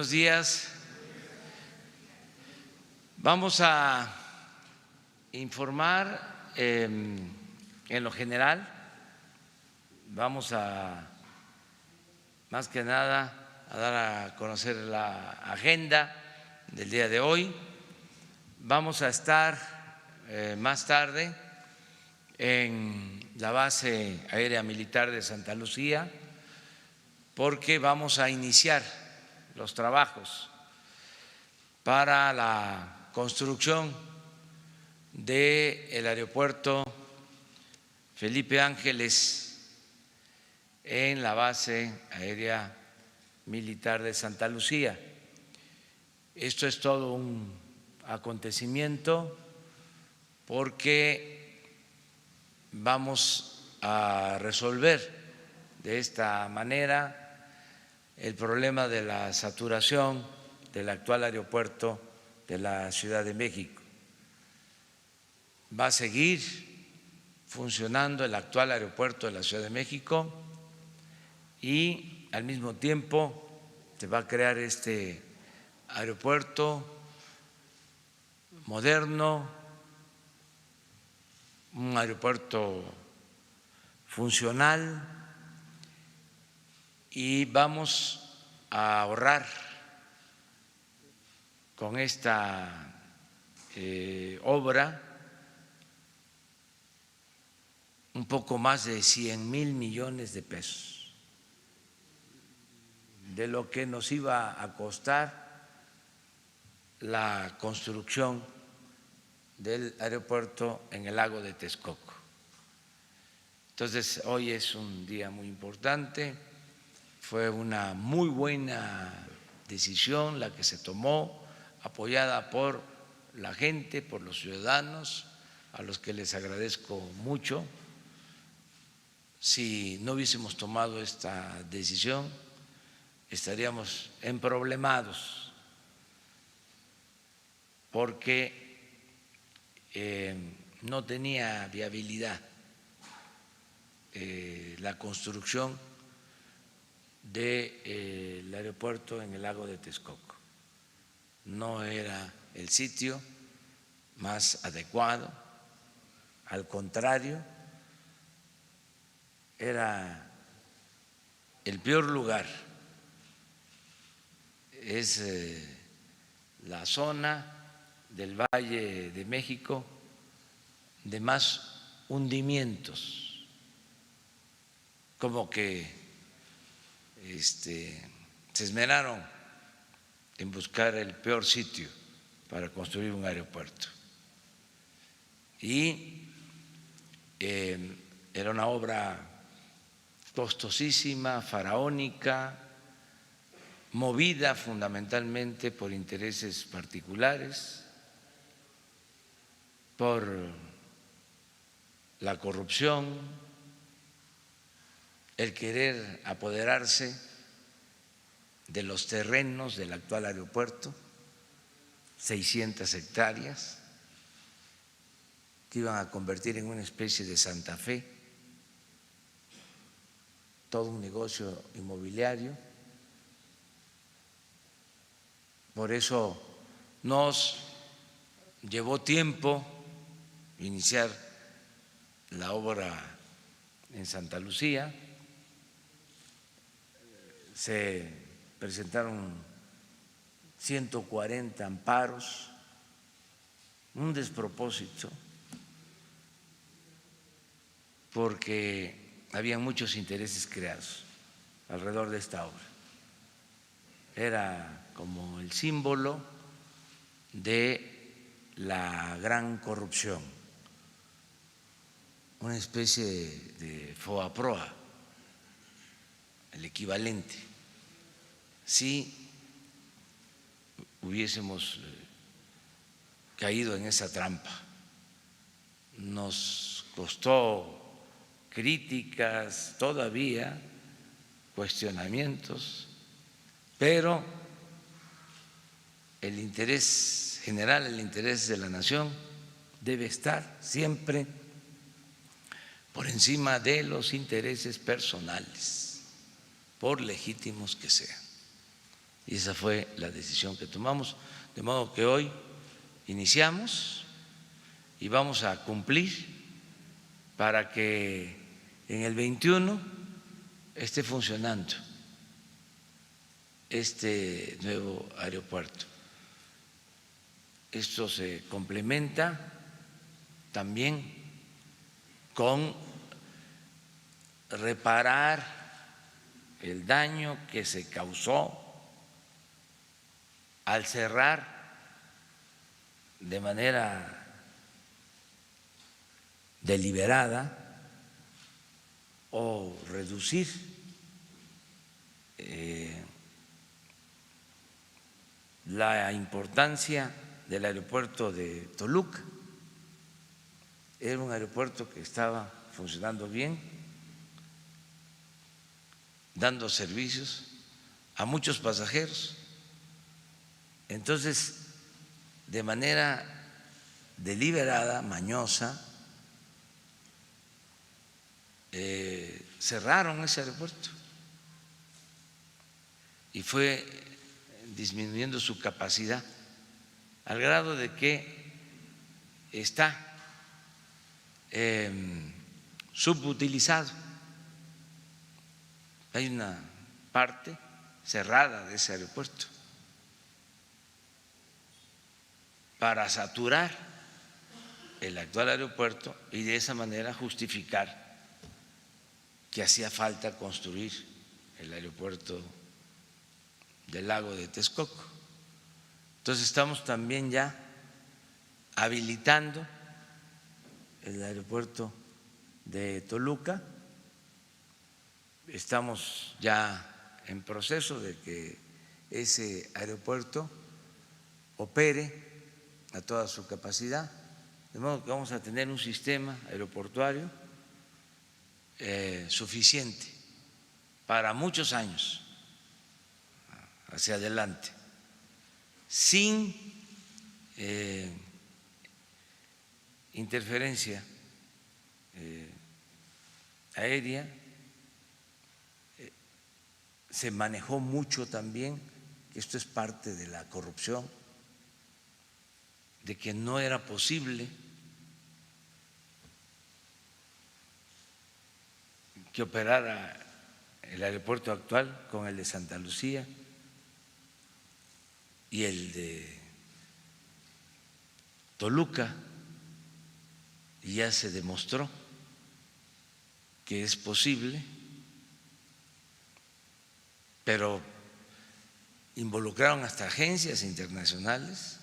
Buenos días. Vamos a informar en lo general. Vamos a, más que nada, a dar a conocer la agenda del día de hoy. Vamos a estar más tarde en la base aérea militar de Santa Lucía porque vamos a iniciar los trabajos para la construcción del aeropuerto Felipe Ángeles en la base aérea militar de Santa Lucía. Esto es todo un acontecimiento porque vamos a resolver de esta manera el problema de la saturación del actual aeropuerto de la Ciudad de México. Va a seguir funcionando el actual aeropuerto de la Ciudad de México y al mismo tiempo se va a crear este aeropuerto moderno, un aeropuerto funcional, y vamos a ahorrar con esta obra un poco más de 100,000 millones de pesos de lo que nos iba a costar la construcción del aeropuerto en el lago de Texcoco. Entonces, hoy es un día muy importante. Fue una muy buena decisión la que se tomó, apoyada por la gente, por los ciudadanos, a los que les agradezco mucho. Si no hubiésemos tomado esta decisión, estaríamos emproblemados porque no tenía viabilidad la construcción del aeropuerto en el lago de Texcoco. No era el sitio más adecuado, al contrario, era el peor lugar. Es la zona del Valle de México de más hundimientos, como que se esmeraron en buscar el peor sitio para construir un aeropuerto. Y era una obra costosísima, faraónica, movida fundamentalmente por intereses particulares, por la corrupción, el querer apoderarse de los terrenos del actual aeropuerto, 600 hectáreas, que iban a convertir en una especie de Santa Fe, todo un negocio inmobiliario. Por eso nos llevó tiempo iniciar la obra en Santa Lucía. Se presentaron 140 amparos, un despropósito, porque había muchos intereses creados alrededor de esta obra. Era como el símbolo de la gran corrupción, una especie de FOAPROA, el equivalente. Si hubiésemos caído en esa trampa, nos costó críticas, todavía cuestionamientos, pero el interés general, el interés de la nación debe estar siempre por encima de los intereses personales, por legítimos que sean. y esa fue la decisión que tomamos, de modo que hoy iniciamos y vamos a cumplir para que en el 21 esté funcionando este nuevo aeropuerto. Esto se complementa también con reparar el daño que se causó al cerrar de manera deliberada o reducir la importancia del aeropuerto de Toluca. Era un aeropuerto que estaba funcionando bien, dando servicios a muchos pasajeros. Entonces, de manera deliberada, mañosa, cerraron ese aeropuerto y fue disminuyendo su capacidad al grado de que está subutilizado. Hay una parte cerrada de ese aeropuerto para saturar el actual aeropuerto y de esa manera justificar que hacía falta construir el aeropuerto del lago de Texcoco. Entonces estamos también ya habilitando el aeropuerto de Toluca. Estamos ya en proceso de que ese aeropuerto opere a toda su capacidad, de modo que vamos a tener un sistema aeroportuario suficiente para muchos años hacia adelante, sin interferencia aérea. Se manejó mucho también que esto es parte de la corrupción, de que no era posible que operara el aeropuerto actual con el de Santa Lucía y el de Toluca, y ya se demostró que es posible, pero involucraron hasta agencias internacionales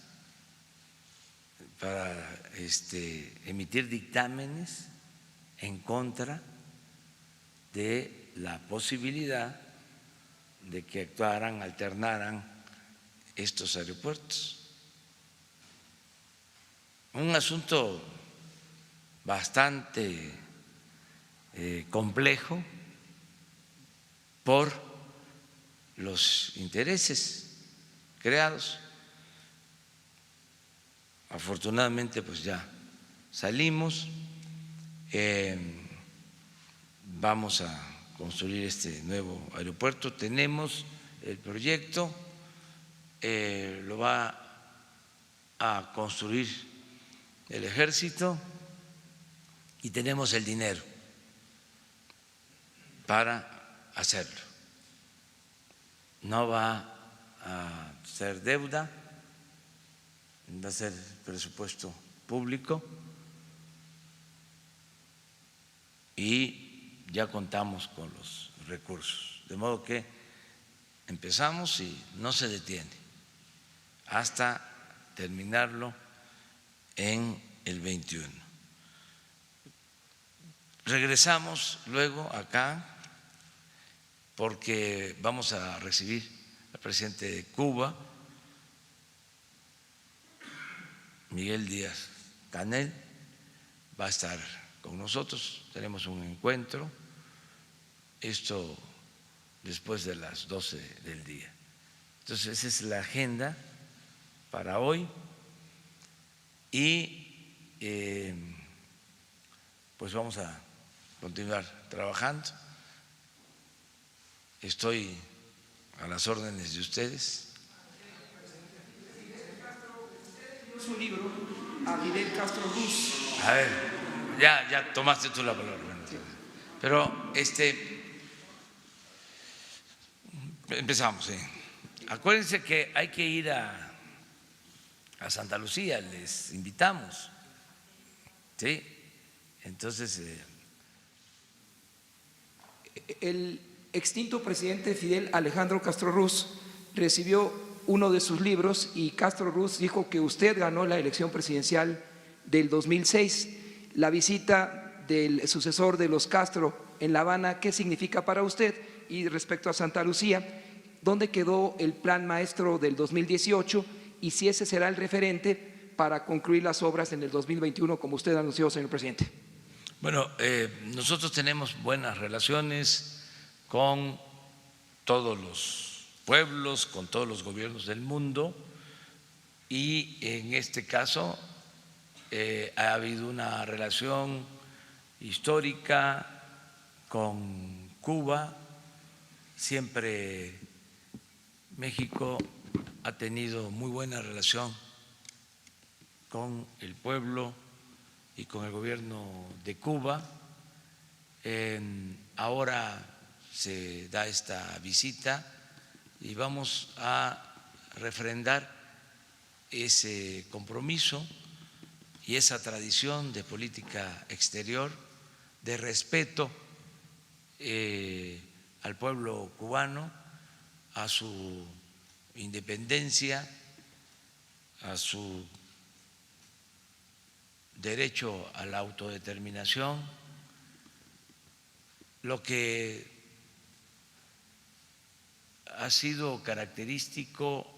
para emitir dictámenes en contra de la posibilidad de que actuaran, alternaran estos aeropuertos. Un asunto bastante complejo por los intereses creados. Afortunadamente, pues ya salimos, vamos a construir este nuevo aeropuerto, tenemos el proyecto, lo va a construir el Ejército y tenemos el dinero para hacerlo. No va a ser deuda, va a ser presupuesto público y ya contamos con los recursos, de modo que empezamos y no se detiene hasta terminarlo en el 21. Regresamos luego acá porque vamos a recibir al presidente de Cuba, Miguel Díaz-Canel, va a estar con nosotros, tenemos un encuentro, esto después de las 12 del día. Entonces esa es la agenda para hoy y pues vamos a continuar trabajando. Estoy a las órdenes de ustedes. Su libro a Fidel Castro Ruz. A ver, ya tomaste tú la palabra. Sí. Pero empezamos. ¿Sí? Acuérdense que hay que ir a Santa Lucía, les invitamos. Sí, entonces. El extinto presidente Fidel Alejandro Castro Ruz recibió uno de sus libros y Castro Ruz dijo que usted ganó la elección presidencial del 2006. La visita del sucesor de los Castro en La Habana, ¿qué significa para usted? Y respecto a Santa Lucía, ¿dónde quedó el plan maestro del 2018? Y si ese será el referente para concluir las obras en el 2021, como usted anunció, señor presidente. Bueno, nosotros tenemos buenas relaciones con todos los pueblos, con todos los gobiernos del mundo, y en este caso ha habido una relación histórica con Cuba. Siempre México ha tenido muy buena relación con el pueblo y con el gobierno de Cuba. Ahora se da esta visita y vamos a refrendar ese compromiso y esa tradición de política exterior, de respeto al pueblo cubano, a su independencia, a su derecho a la autodeterminación. Lo que ha sido característico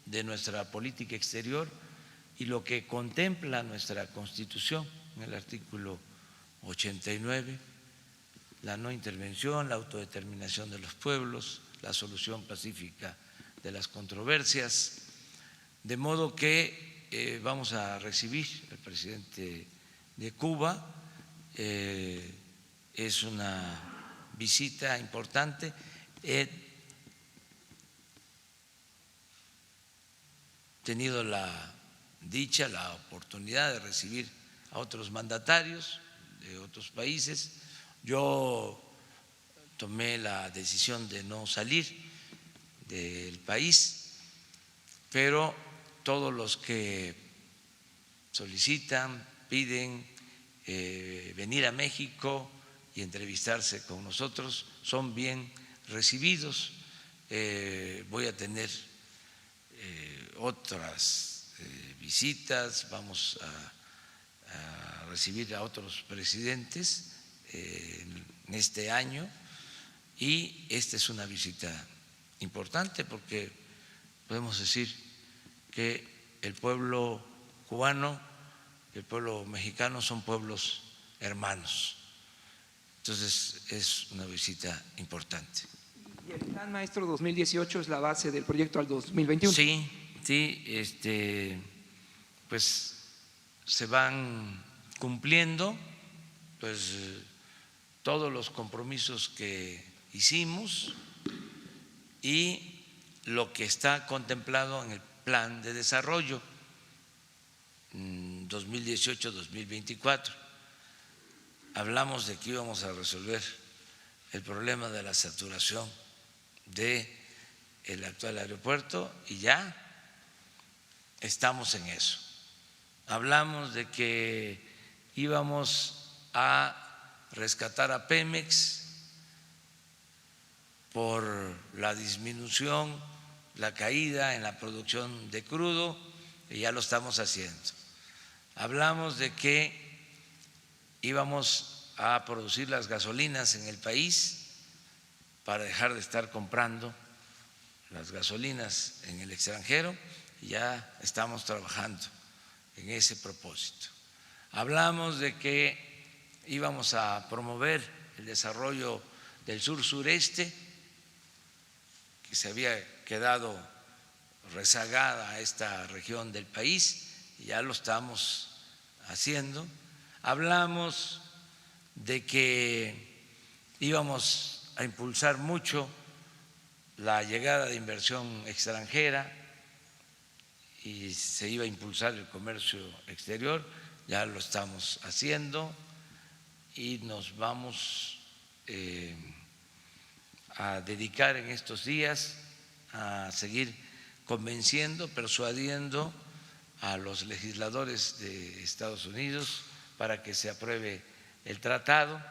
de nuestra política exterior y lo que contempla nuestra Constitución en el artículo 89, la no intervención, la autodeterminación de los pueblos, la solución pacífica de las controversias, de modo que vamos a recibir al presidente de Cuba. Es una visita importante. He tenido la dicha, la oportunidad de recibir a otros mandatarios de otros países. Yo tomé la decisión de no salir del país, pero todos los que solicitan, piden venir a México y entrevistarse con nosotros son bien recibidos. Voy a tener otras visitas, vamos a recibir a otros presidentes en este año, y esta es una visita importante porque podemos decir que el pueblo cubano y el pueblo mexicano son pueblos hermanos. Entonces es una visita importante. ¿Y el plan maestro 2018 es la base del proyecto al 2021? Sí, pues se van cumpliendo pues todos los compromisos que hicimos y lo que está contemplado en el plan de desarrollo 2018-2024. Hablamos de que íbamos a resolver el problema de la saturación del actual aeropuerto y ya estamos en eso. Hablamos de que íbamos a rescatar a Pemex por la disminución, la caída en la producción de crudo, y ya lo estamos haciendo. Hablamos de que íbamos a producir las gasolinas en el país para dejar de estar comprando las gasolinas en el extranjero, y ya estamos trabajando en ese propósito. Hablamos de que íbamos a promover el desarrollo del sur-sureste, que se había quedado rezagada esta región del país, y ya lo estamos haciendo. Hablamos de que íbamos a impulsar mucho la llegada de inversión extranjera y se iba a impulsar el comercio exterior, ya lo estamos haciendo y nos vamos a dedicar en estos días a seguir convenciendo, persuadiendo a los legisladores de Estados Unidos para que se apruebe el Tratado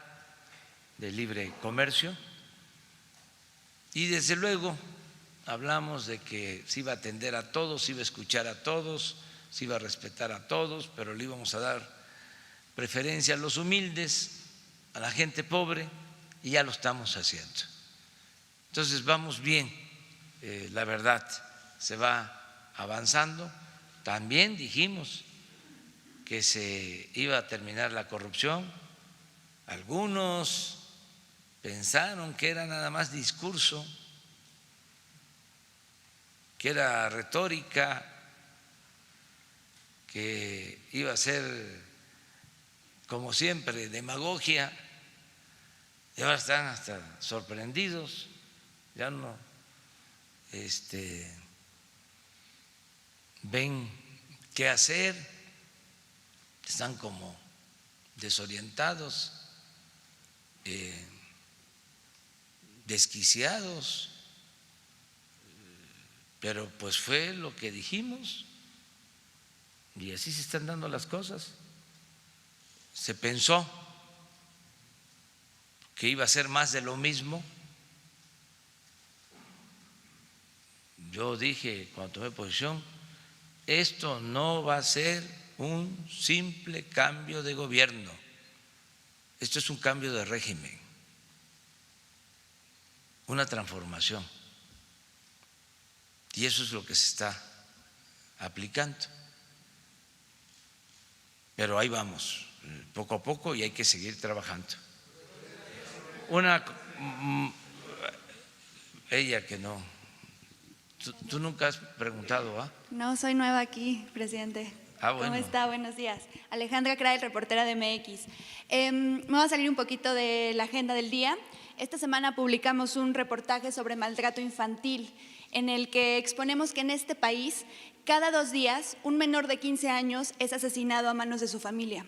de Libre Comercio. Y desde luego hablamos de que se iba a atender a todos, se iba a escuchar a todos, se iba a respetar a todos, pero le íbamos a dar preferencia a los humildes, a la gente pobre, y ya lo estamos haciendo. Entonces vamos bien, la verdad, se va avanzando. También dijimos que se iba a terminar la corrupción. Algunos pensaron que era nada más discurso, que era retórica, que iba a ser, como siempre, demagogia, y ahora están hasta sorprendidos, ya no ven qué hacer, están como desorientados, desquiciados, pero pues fue lo que dijimos y así se están dando las cosas. Se pensó que iba a ser más de lo mismo. Yo dije cuando tomé posición, esto no va a ser un simple cambio de gobierno, esto es un cambio de régimen, una transformación, y eso es lo que se está aplicando. Pero ahí vamos, poco a poco, y hay que seguir trabajando. Ella que no, tú nunca has preguntado, ¿ah? No, soy nueva aquí, presidente. Bueno. ¿Cómo está? Buenos días. Alejandra Cray, reportera de MX. Me voy a salir un poquito de la agenda del día. Esta semana publicamos un reportaje sobre maltrato infantil en el que exponemos que en este país cada 2 días un menor de 15 años es asesinado a manos de su familia.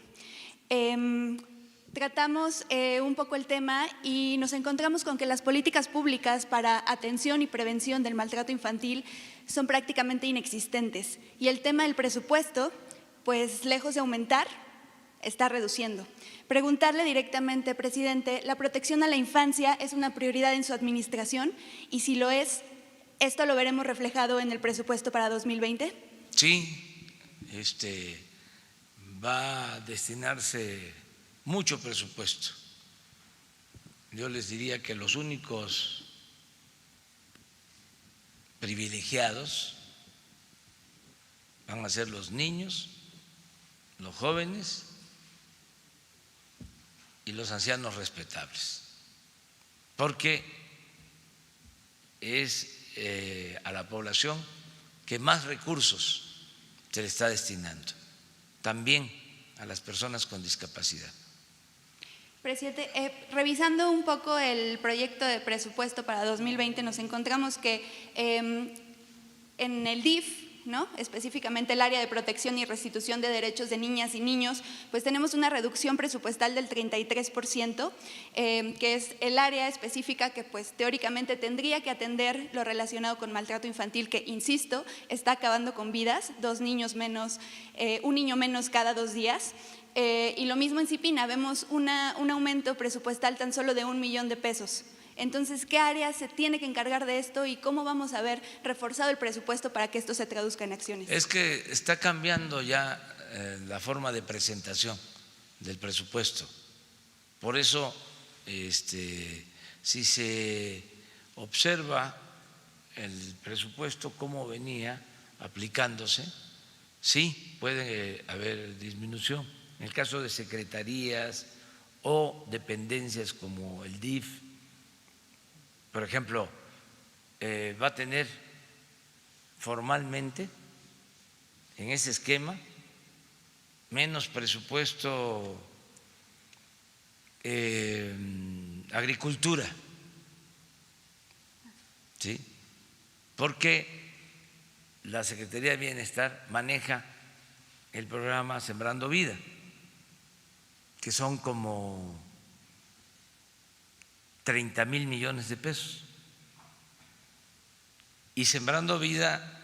Tratamos un poco el tema y nos encontramos con que las políticas públicas para atención y prevención del maltrato infantil son prácticamente inexistentes y el tema del presupuesto, pues lejos de aumentar, está reduciendo. Preguntarle directamente, presidente, ¿la protección a la infancia es una prioridad en su administración? Y si lo es, ¿esto lo veremos reflejado en el presupuesto para 2020? Sí, va a destinarse mucho presupuesto. Yo les diría que los únicos privilegiados van a ser los niños, los jóvenes y los ancianos respetables, porque es a la población que más recursos se le está destinando, también a las personas con discapacidad. Presidente, revisando un poco el proyecto de presupuesto para 2020, nos encontramos que en el DIF, ¿no?, específicamente el área de protección y restitución de derechos de niñas y niños, pues tenemos una reducción presupuestal del 33%, que es el área específica que pues teóricamente tendría que atender lo relacionado con maltrato infantil, que insisto, está acabando con vidas, 2 niños menos, un niño menos cada 2 días. Y lo mismo en CIPINA, vemos un aumento presupuestal tan solo de $1 millón de pesos. Entonces, ¿qué área se tiene que encargar de esto y cómo vamos a ver reforzado el presupuesto para que esto se traduzca en acciones? Es que está cambiando ya la forma de presentación del presupuesto. Por eso, si se observa el presupuesto cómo venía aplicándose, sí puede haber disminución. En el caso de secretarías o dependencias como el DIF, por ejemplo, va a tener formalmente en ese esquema menos presupuesto agricultura, ¿sí? Porque la Secretaría de Bienestar maneja el programa Sembrando Vida, que son como 30,000 millones de pesos. Y Sembrando Vida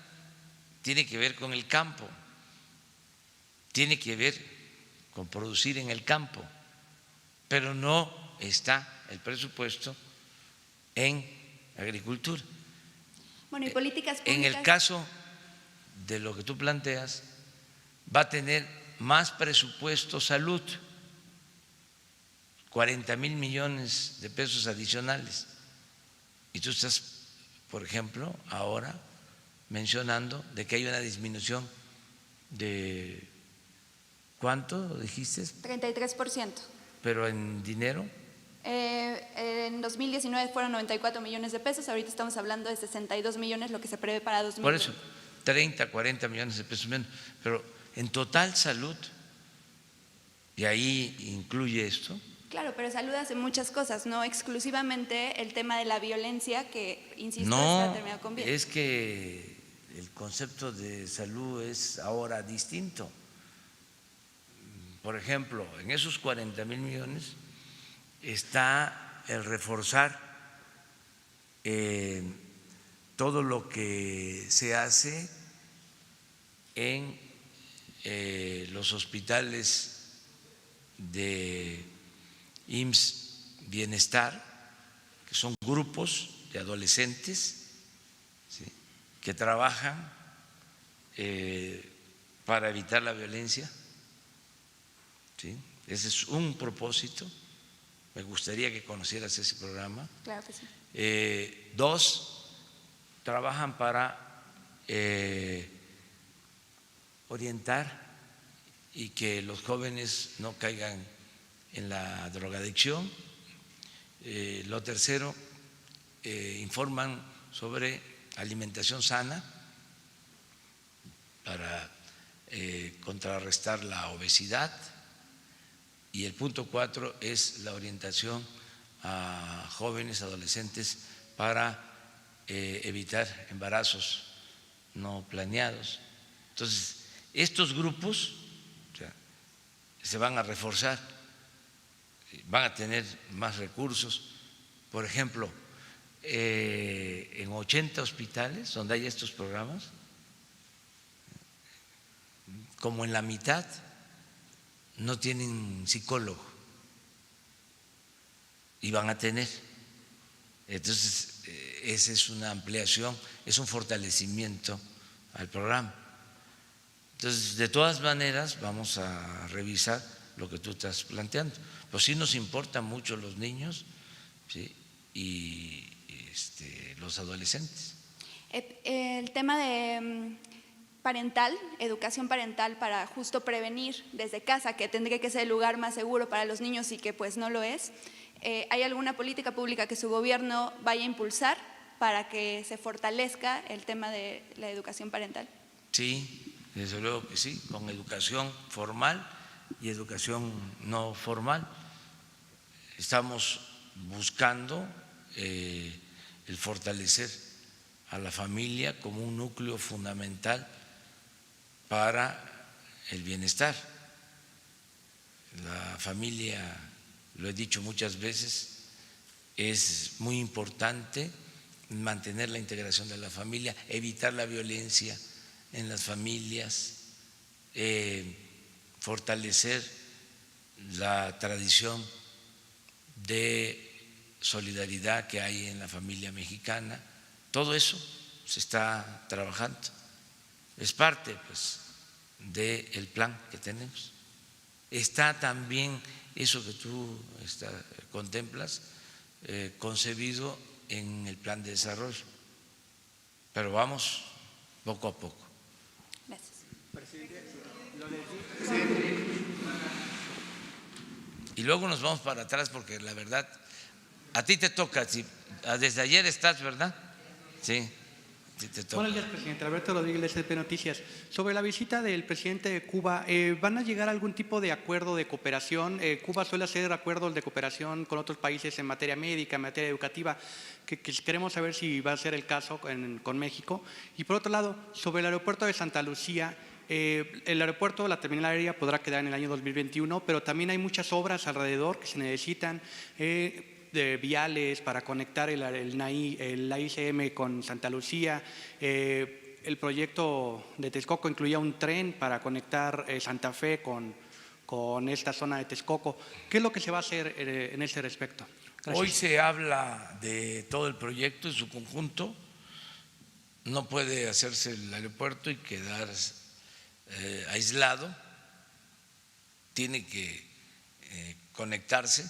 tiene que ver con el campo, tiene que ver con producir en el campo, pero no está el presupuesto en agricultura. Bueno, y políticas públicas. En el caso de lo que tú planteas, va a tener más presupuesto salud, 40,000 millones de pesos adicionales. Y tú estás, por ejemplo, ahora mencionando de que hay una disminución de ¿cuánto dijiste? 33%. Pero en dinero. En 2019 fueron 94 millones de pesos, ahorita estamos hablando de 62 millones, lo que se prevé para 2020. Por eso, 30, 40 millones de pesos menos. Pero en total salud, y ahí incluye esto. Claro, pero salud hace muchas cosas, no exclusivamente el tema de la violencia, que, insisto, está terminado con bien. Es que el concepto de salud es ahora distinto. Por ejemplo, en esos 40,000 millones está el reforzar todo lo que se hace en los hospitales de IMSS Bienestar, que son grupos de adolescentes, ¿sí?, que trabajan para evitar la violencia, ¿sí? Ese es un propósito. Me gustaría que conocieras ese programa. Claro que sí. 2, trabajan para orientar y que los jóvenes no caigan en la drogadicción. Lo tercero, informan sobre alimentación sana para contrarrestar la obesidad. Y el punto 4 es la orientación a jóvenes, adolescentes para evitar embarazos no planeados. Entonces, estos grupos, o sea, se van a reforzar, van a tener más recursos. Por ejemplo, en 80 hospitales donde hay estos programas, como en la mitad no tienen psicólogo y van a tener. Entonces, esa es una ampliación, es un fortalecimiento al programa. Entonces, de todas maneras, vamos a revisar lo que tú estás planteando. Pues sí nos importan mucho los niños, ¿sí?, y los adolescentes. El tema de parental, educación parental para justo prevenir desde casa, que tendría que ser el lugar más seguro para los niños y que pues no lo es. ¿Hay alguna política pública que su gobierno vaya a impulsar para que se fortalezca el tema de la educación parental? Sí, desde luego que sí, con educación formal y educación no formal. Estamos buscando el fortalecer a la familia como un núcleo fundamental para el bienestar. La familia, lo he dicho muchas veces, es muy importante mantener la integración de la familia, evitar la violencia en las familias, fortalecer la tradición de solidaridad que hay en la familia mexicana. Todo eso se está trabajando. Es parte, pues, del plan que tenemos. Está también eso que tú contemplas concebido en el plan de desarrollo, pero vamos poco a poco. Gracias. Y luego nos vamos para atrás porque la verdad, a ti te toca, desde ayer estás, ¿verdad? Sí. Sí, te toca. Buenos días, presidente. Alberto Rodríguez, de CP Noticias. Sobre la visita del presidente de Cuba, ¿van a llegar a algún tipo de acuerdo de cooperación? Cuba suele hacer acuerdos de cooperación con otros países en materia médica, en materia educativa, que queremos saber si va a ser el caso con México. Y por otro lado, sobre el aeropuerto de Santa Lucía, el aeropuerto, la terminal aérea podrá quedar en el año 2021, pero también hay muchas obras alrededor que se necesitan, de viales para conectar el ICM con Santa Lucía. El proyecto de Texcoco incluía un tren para conectar Santa Fe con esta zona de Texcoco. ¿Qué es lo que se va a hacer en ese respecto? Gracias. Hoy se habla de todo el proyecto en su conjunto. No puede hacerse el aeropuerto y quedar aislado. Tiene que conectarse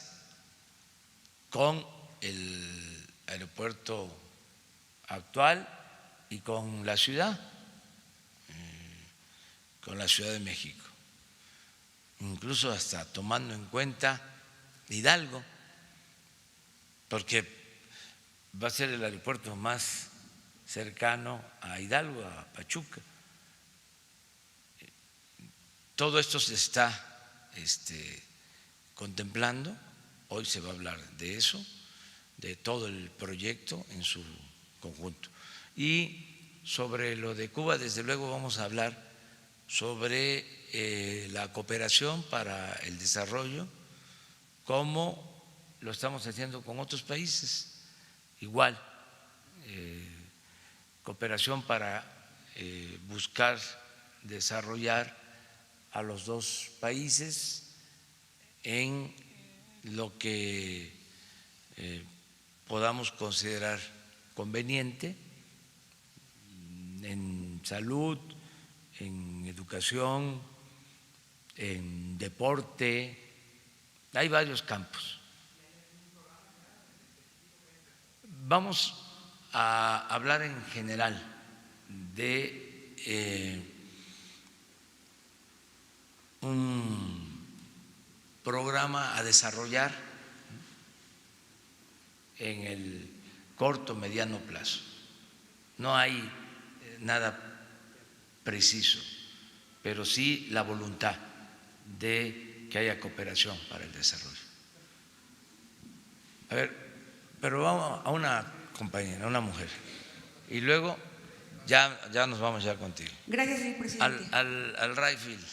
con el aeropuerto actual y con la ciudad de México, incluso hasta tomando en cuenta Hidalgo, porque va a ser el aeropuerto más cercano a Hidalgo, a Pachuca. Todo esto se está contemplando. Hoy se va a hablar de eso, de todo el proyecto en su conjunto. Y sobre lo de Cuba, desde luego vamos a hablar sobre la cooperación para el desarrollo, como lo estamos haciendo con otros países. Igual, cooperación para buscar desarrollar a los dos países en lo que podamos considerar conveniente en salud, en educación, en deporte. Hay varios campos. Vamos a hablar en general de un programa a desarrollar en el corto, mediano plazo. No hay nada preciso, pero sí la voluntad de que haya cooperación para el desarrollo. A ver, pero vamos a una compañera, a una mujer, y luego ya nos vamos ya contigo. Gracias, señor presidente. Al Rayfield.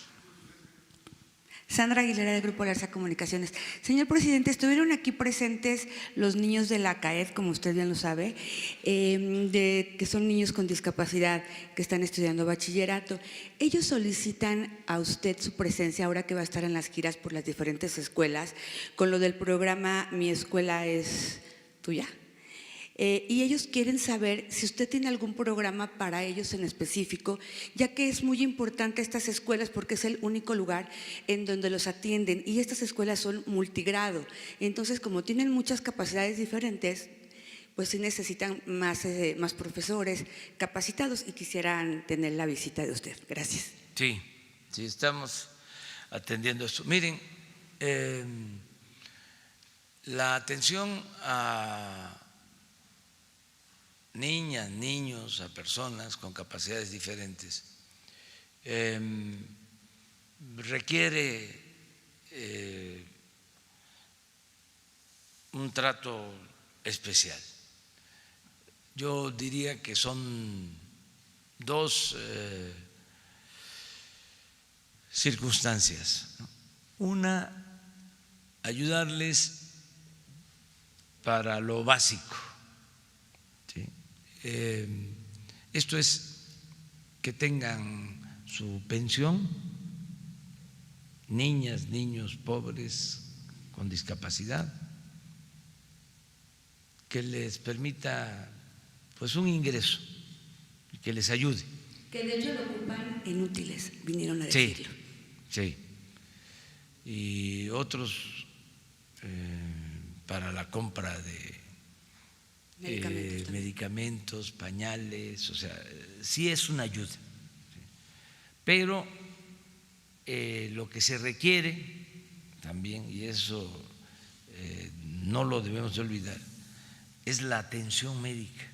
Sandra Aguilera, del Grupo Larsa Comunicaciones. Señor presidente, estuvieron aquí presentes los niños de la CAED, como usted bien lo sabe, que son niños con discapacidad que están estudiando bachillerato. Ellos solicitan a usted su presencia ahora que va a estar en las giras por las diferentes escuelas con lo del programa Mi Escuela es Tuya. Y ellos quieren saber si usted tiene algún programa para ellos en específico, ya que es muy importante estas escuelas porque es el único lugar en donde los atienden y estas escuelas son multigrado. Entonces, como tienen muchas capacidades diferentes, pues sí necesitan más profesores capacitados y quisieran tener la visita de usted. Gracias. Sí, estamos atendiendo esto. Miren, la atención a niñas, niños, a personas con capacidades diferentes requiere un trato especial. Yo diría que son dos circunstancias. Una, ayudarles para lo básico. ¿Sí? Esto es que tengan su pensión, niñas, niños pobres con discapacidad, que les permita pues un ingreso y que les ayude. Que de hecho lo ocupan en útiles, vinieron a decirlo. Sí. Y otros para la compra de medicamentos, pañales, o sea, sí es una ayuda. Pero lo que se requiere también, y eso no lo debemos de olvidar, es la atención médica.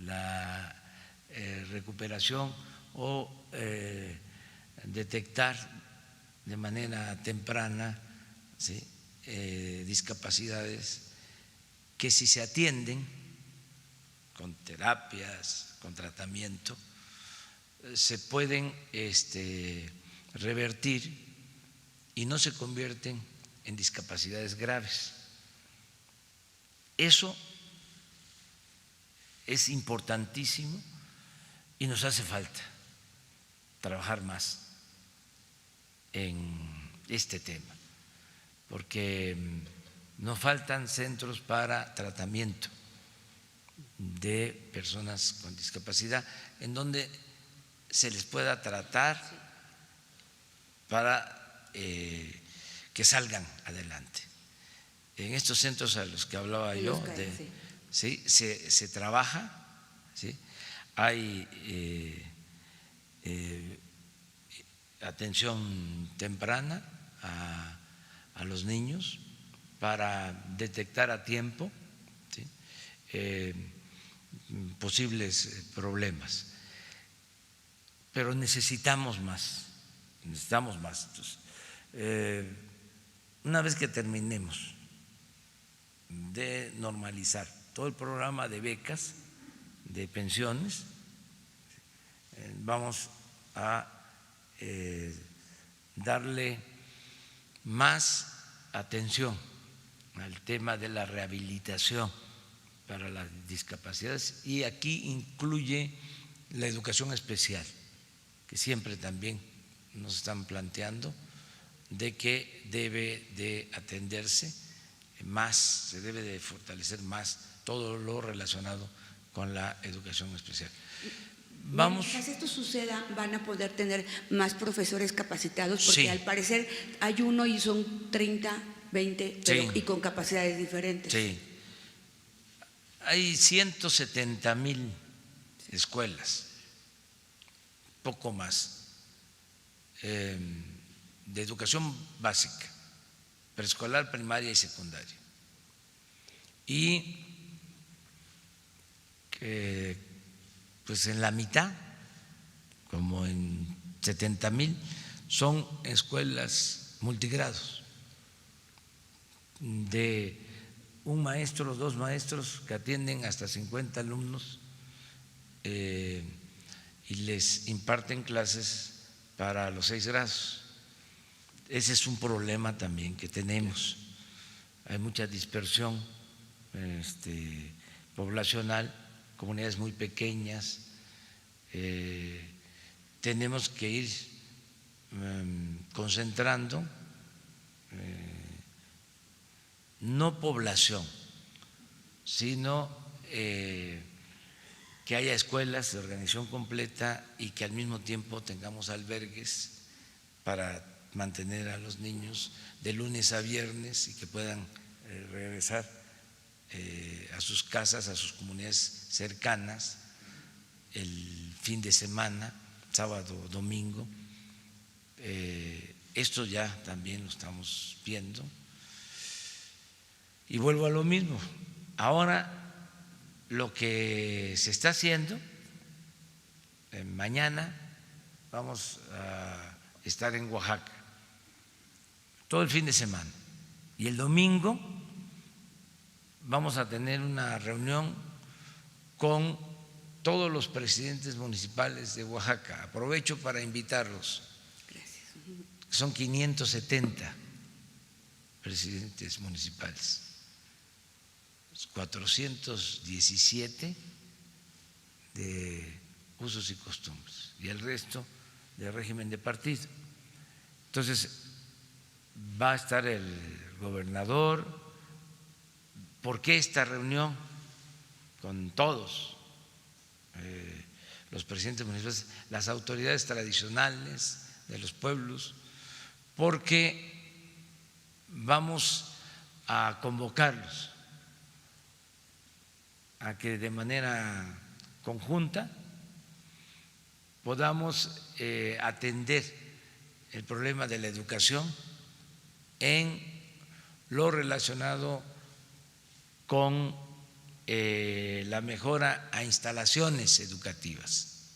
la recuperación o detectar de manera temprana, ¿sí?, discapacidades que si se atienden con terapias, con tratamiento, se pueden revertir y no se convierten en discapacidades graves. Eso es importantísimo y nos hace falta trabajar más en este tema, porque nos faltan centros para tratamiento de personas con discapacidad en donde se les pueda tratar para que salgan adelante. En estos centros a los que hablaba yo, ¿sí?, se trabaja, ¿sí?, hay atención temprana a los niños para detectar a tiempo, ¿sí?, posibles problemas, pero necesitamos más. Entonces, una vez que terminemos de normalizar todo el programa de becas, de pensiones, vamos a darle más atención al tema de la rehabilitación para las discapacidades, y aquí incluye la educación especial, que siempre también nos están planteando de que debe de atenderse más, se debe de fortalecer más todo lo relacionado con la educación especial. Mientras esto suceda, van a poder tener más profesores capacitados, porque sí, al parecer hay uno y son 30, 20, pero, sí, y con capacidades diferentes. Sí, hay 170,000 escuelas, poco más, de educación básica, preescolar, primaria y secundaria. Y pues en la mitad, como en 70,000, son escuelas multigrados, de un maestro, 2 maestros que atienden hasta 50 alumnos y les imparten clases para los 6 grados. Ese es un problema también que tenemos. Hay mucha dispersión poblacional, comunidades muy pequeñas. Tenemos que ir concentrando no población, sino que haya escuelas de organización completa y que al mismo tiempo tengamos albergues para mantener a los niños de lunes a viernes y que puedan regresar a sus casas, a sus comunidades cercanas el fin de semana, sábado, domingo. Esto ya también lo estamos viendo. Y vuelvo a lo mismo. Ahora lo que se está haciendo, mañana vamos a estar en Oaxaca todo el fin de semana, y el domingo vamos a tener una reunión con todos los presidentes municipales de Oaxaca. Aprovecho para invitarlos. Gracias. Son 570 presidentes municipales, 417 de usos y costumbres y el resto de régimen de partido. Entonces va a estar el gobernador. ¿Por qué esta reunión con todos los presidentes municipales, las autoridades tradicionales de los pueblos? Porque vamos a convocarlos a que de manera conjunta podamos atender el problema de la educación en lo relacionado con la mejora a instalaciones educativas,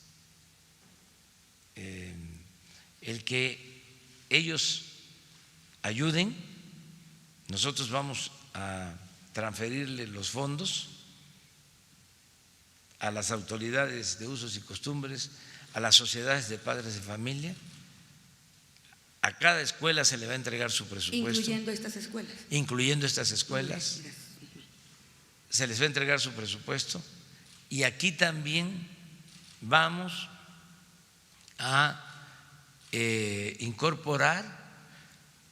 el que ellos ayuden. Nosotros vamos a transferirle los fondos a las autoridades de usos y costumbres, a las sociedades de padres de familia. A cada escuela se le va a entregar su presupuesto. Incluyendo estas escuelas. Incluyendo estas escuelas. Se les va a entregar su presupuesto. Y aquí también vamos a incorporar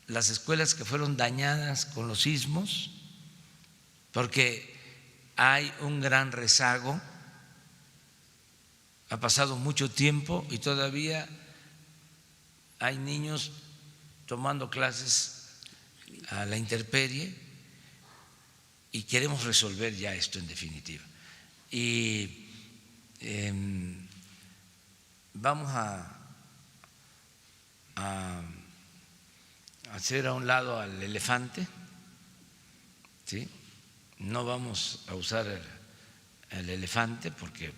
las escuelas que fueron dañadas con los sismos, porque hay un gran rezago. Ha pasado mucho tiempo y todavía hay niños tomando clases a la intemperie y queremos resolver ya esto en definitiva. Y vamos a hacer a un lado al elefante, ¿sí? No vamos a usar el elefante porque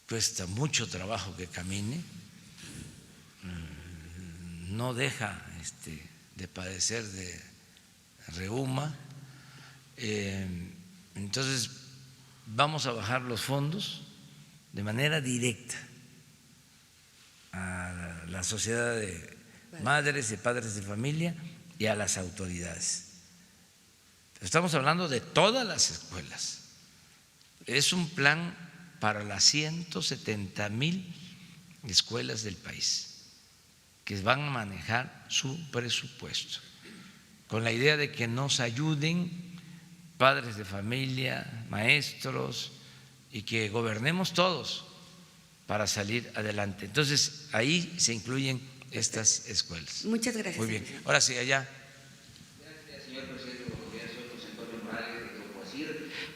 cuesta mucho trabajo que camine, no deja de padecer de reuma, entonces vamos a bajar los fondos de manera directa a la sociedad de madres y padres de familia y a las autoridades. Estamos hablando de todas las escuelas. Es un plan para las 170,000 escuelas del país que van a manejar su presupuesto, con la idea de que nos ayuden padres de familia, maestros, y que gobernemos todos para salir adelante. Entonces, ahí se incluyen estas escuelas. Muchas gracias. Muy bien. Ahora sí, allá.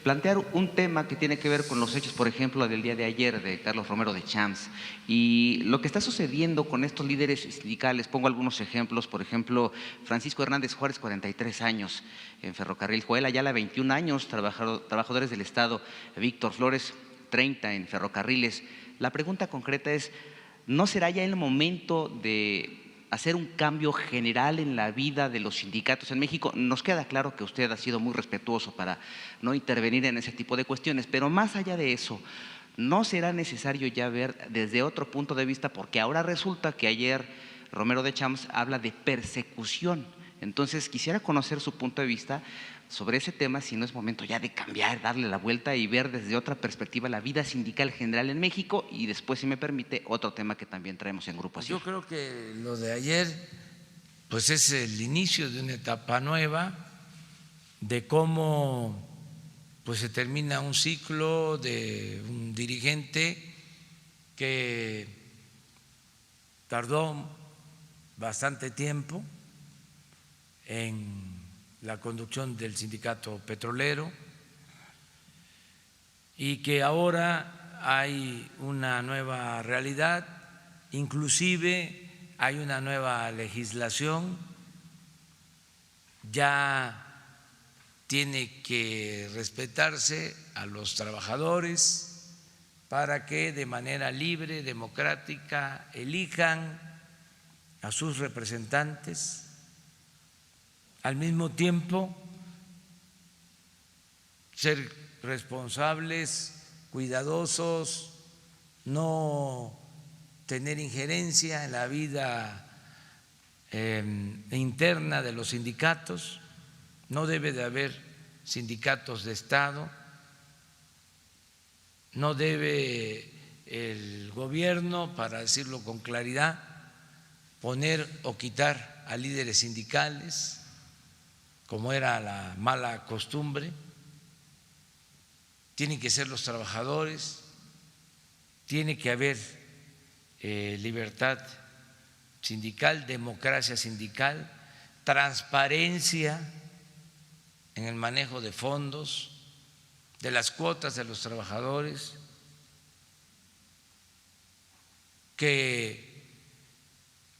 Plantear un tema que tiene que ver con los hechos, por ejemplo, del día de ayer de Carlos Romero de Champs y lo que está sucediendo con estos líderes sindicales. Pongo algunos ejemplos, por ejemplo, Francisco Hernández Juárez, 43 años en Ferrocarril, Joel Ayala, 21 años, trabajadores del Estado, Víctor Flores, 30 en Ferrocarriles. La pregunta concreta es, ¿no será ya el momento de hacer un cambio general en la vida de los sindicatos en México? Nos queda claro que usted ha sido muy respetuoso para no intervenir en ese tipo de cuestiones, pero más allá de eso, ¿no será necesario ya ver desde otro punto de vista? Porque ahora resulta que ayer Romero de Champs habla de persecución. Entonces quisiera conocer su punto de vista sobre ese tema, si no es momento ya de cambiar, darle la vuelta y ver desde otra perspectiva la vida sindical general en México, y después, si me permite, otro tema que también traemos en Grupo Asir. Yo creo que lo de ayer pues es el inicio de una etapa nueva, de cómo pues se termina un ciclo de un dirigente que tardó bastante tiempo en la conducción del sindicato petrolero y que ahora hay una nueva realidad, inclusive hay una nueva legislación, ya tiene que respetarse a los trabajadores para que de manera libre, democrática, elijan a sus representantes. Al mismo tiempo, ser responsables, cuidadosos, no tener injerencia en la vida interna de los sindicatos, no debe de haber sindicatos de Estado, no debe el gobierno, para decirlo con claridad, poner o quitar a líderes sindicales, como era la mala costumbre. Tienen que ser los trabajadores, tiene que haber libertad sindical, democracia sindical, transparencia en el manejo de fondos, de las cuotas de los trabajadores, que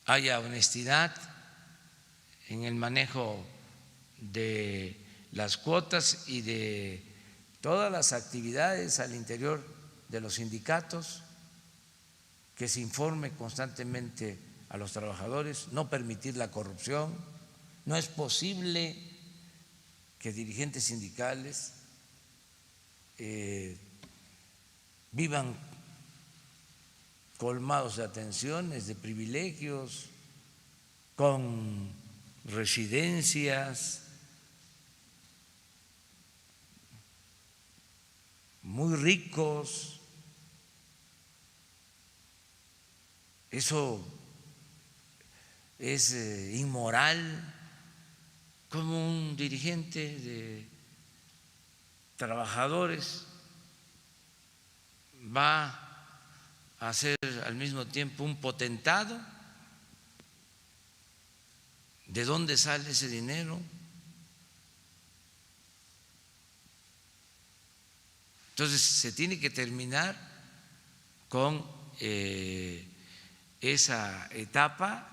haya honestidad en el manejo de las cuotas y de todas las actividades al interior de los sindicatos, que se informe constantemente a los trabajadores, no permitir la corrupción. No es posible que dirigentes sindicales vivan colmados de atenciones, de privilegios, con residencias muy ricos. Eso es inmoral. Como un dirigente de trabajadores va a ser al mismo tiempo un potentado? ¿De dónde sale ese dinero? Entonces se tiene que terminar con esa etapa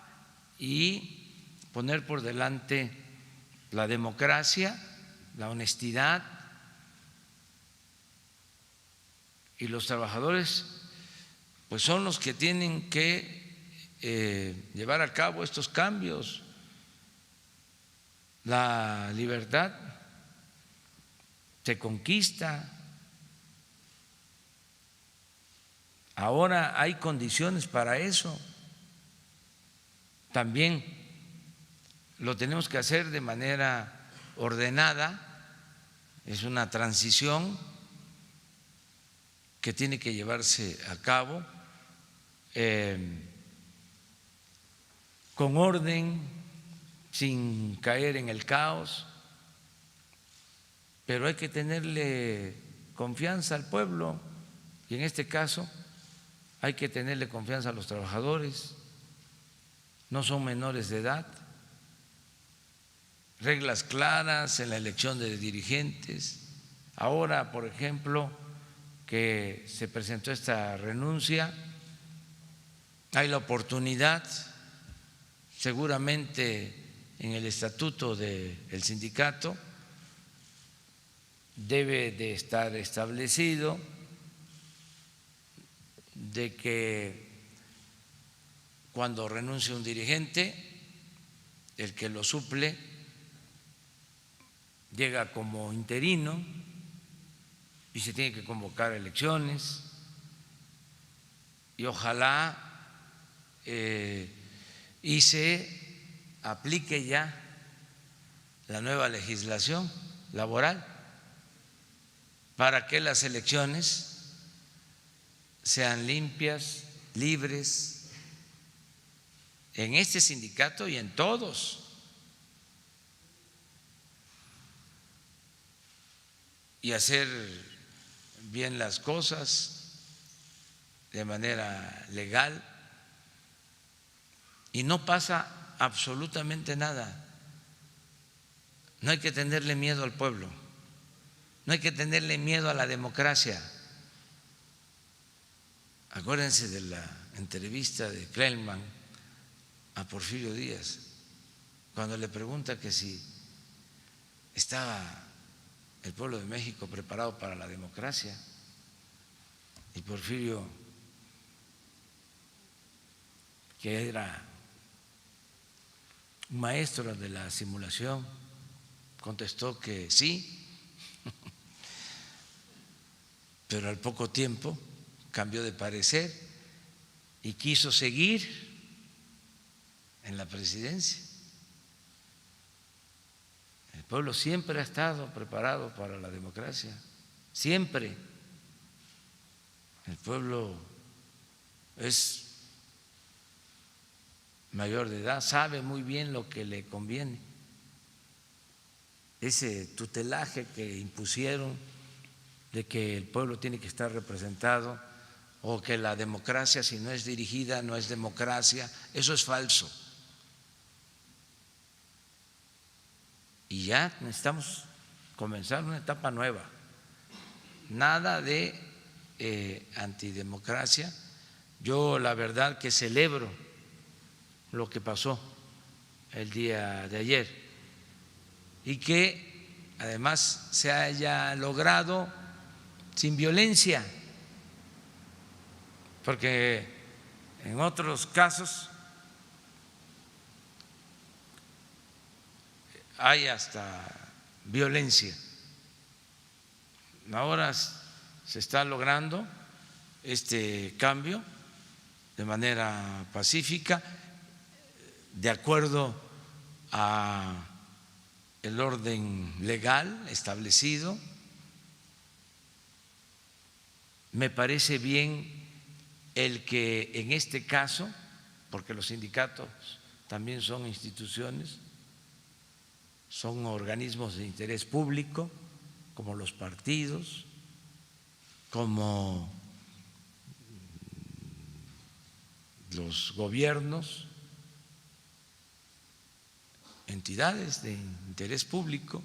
y poner por delante la democracia, la honestidad, y los trabajadores pues son los que tienen que llevar a cabo estos cambios. La libertad se conquista. Ahora hay condiciones para eso. También lo tenemos que hacer de manera ordenada. Es una transición que tiene que llevarse a cabo con orden, sin caer en el caos, pero hay que tenerle confianza al pueblo, y en este caso hay que tenerle confianza a los trabajadores. No son menores de edad. Reglas claras en la elección de dirigentes. Ahora, por ejemplo, que se presentó esta renuncia, hay la oportunidad, seguramente en el estatuto del sindicato debe de estar establecido de que cuando renuncie un dirigente, el que lo suple llega como interino y se tiene que convocar elecciones, y ojalá y se aplique ya la nueva legislación laboral para que las elecciones sean limpias, libres, en este sindicato y en todos. Y hacer bien las cosas de manera legal, y no pasa absolutamente nada. No hay que tenerle miedo al pueblo, no hay que tenerle miedo a la democracia. Acuérdense de la entrevista de Kleinman a Porfirio Díaz, cuando le pregunta que si estaba el pueblo de México preparado para la democracia, y Porfirio, que era un maestro de la simulación, contestó que sí, pero al poco tiempo cambió de parecer y quiso seguir en la presidencia. El pueblo siempre ha estado preparado para la democracia, siempre. El pueblo es mayor de edad, sabe muy bien lo que le conviene. Ese tutelaje que impusieron de que el pueblo tiene que estar representado, o que la democracia, si no es dirigida, no es democracia, eso es falso. Y ya necesitamos comenzar una etapa nueva. Nada de antidemocracia. Yo la verdad que celebro lo que pasó el día de ayer, y que además se haya logrado sin violencia, porque en otros casos hay hasta violencia. Ahora se está logrando este cambio de manera pacífica, de acuerdo a el orden legal establecido. Me parece bien el que en este caso, porque los sindicatos también son instituciones, son organismos de interés público, como los partidos, como los gobiernos, entidades de interés público,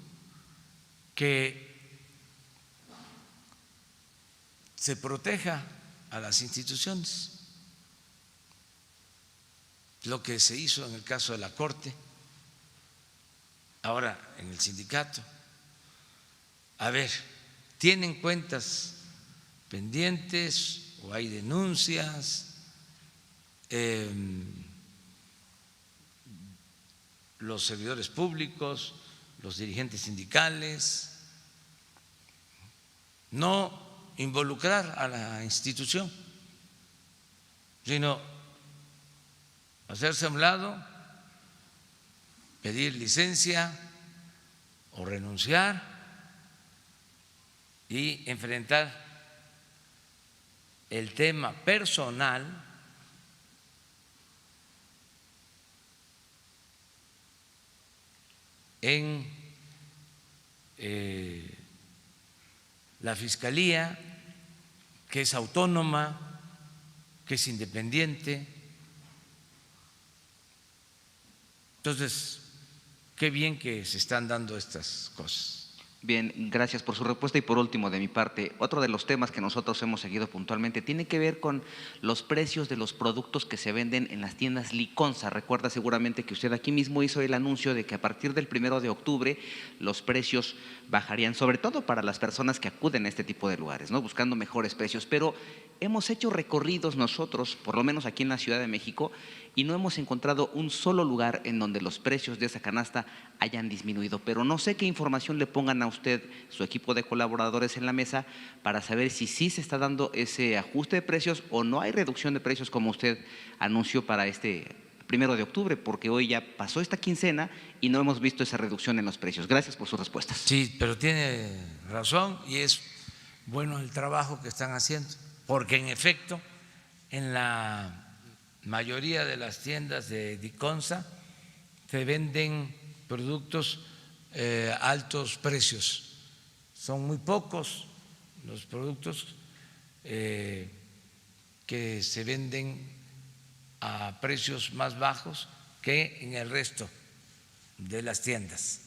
que se proteja a las instituciones. Lo que se hizo en el caso de la Corte, ahora en el sindicato. A ver, ¿tienen cuentas pendientes o hay denuncias? Los servidores públicos, los dirigentes sindicales, no involucrar a la institución, sino hacerse a un lado, pedir licencia o renunciar y enfrentar el tema personal en la Fiscalía, que es autónoma, que es independiente. Entonces, qué bien que se están dando estas cosas. Bien, gracias por su respuesta. Y por último, de mi parte, otro de los temas que nosotros hemos seguido puntualmente tiene que ver con los precios de los productos que se venden en las tiendas Liconsa. Recuerda seguramente que usted aquí mismo hizo el anuncio de que a partir del 1 de octubre los precios bajarían, sobre todo para las personas que acuden a este tipo de lugares, ¿no? Buscando mejores precios. Pero hemos hecho recorridos nosotros, por lo menos aquí en la Ciudad de México, y no hemos encontrado un solo lugar en donde los precios de esa canasta hayan disminuido. Pero no sé qué información le pongan a usted, su equipo de colaboradores en la mesa, para saber si sí se está dando ese ajuste de precios o no hay reducción de precios como usted anunció para este 1 de octubre, porque hoy ya pasó esta quincena y no hemos visto esa reducción en los precios. Gracias por sus respuestas. Sí, pero tiene razón y es bueno el trabajo que están haciendo, porque en efecto en la mayoría de las tiendas de Liconsa se venden productos altos precios. Son muy pocos los productos que se venden a precios más bajos que en el resto de las tiendas.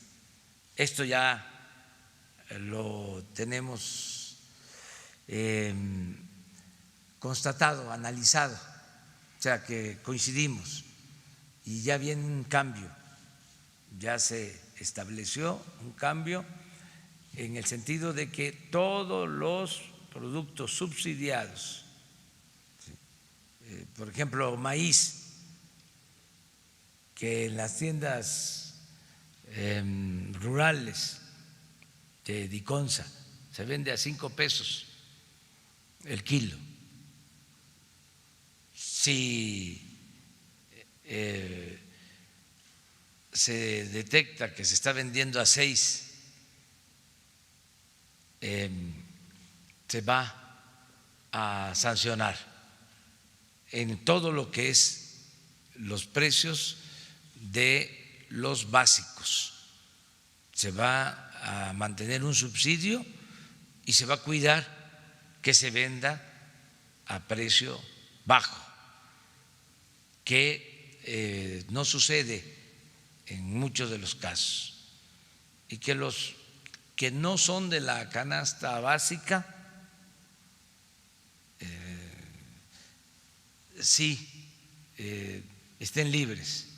Esto ya lo tenemos constatado, analizado, o sea que coincidimos y ya viene un cambio, ya se estableció un cambio en el sentido de que todos los productos subsidiados, por ejemplo, maíz, que en las tiendas rurales de Liconsa se vende a 5 pesos el kilo. Si se detecta que se está vendiendo a 6, se va a sancionar en todo lo que es los precios de los básicos. Se va a mantener un subsidio y se va a cuidar que se venda a precio bajo, que no sucede en muchos de los casos, y que los que no son de la canasta básica sí estén libres